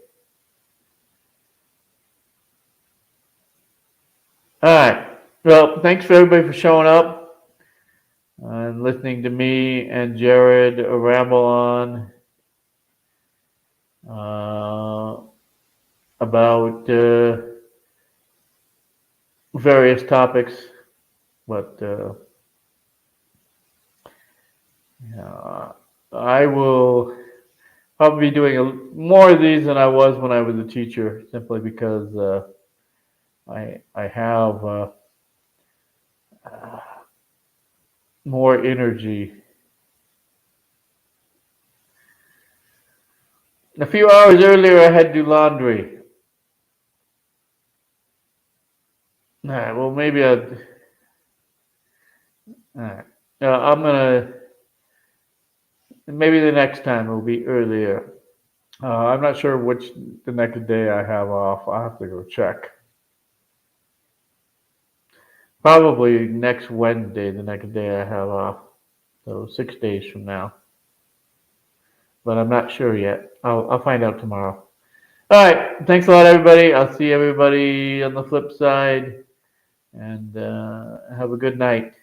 All right. Well, thanks for everybody for showing up. and listening to me and Jared ramble on about various topics. But yeah, I will probably be doing more of these than I was when I was a teacher, simply because I have more energy. A few hours earlier, I had to do laundry. All right, well, maybe I'd. All right. I'm gonna. Maybe the next time will be earlier. I'm not sure which the next day I have off. I'll have to go check. Probably next Wednesday, the next day I have off. So 6 days from now. But I'm not sure yet. I'll find out tomorrow. All right. Thanks a lot, everybody. I'll see everybody on the flip side. And have a good night.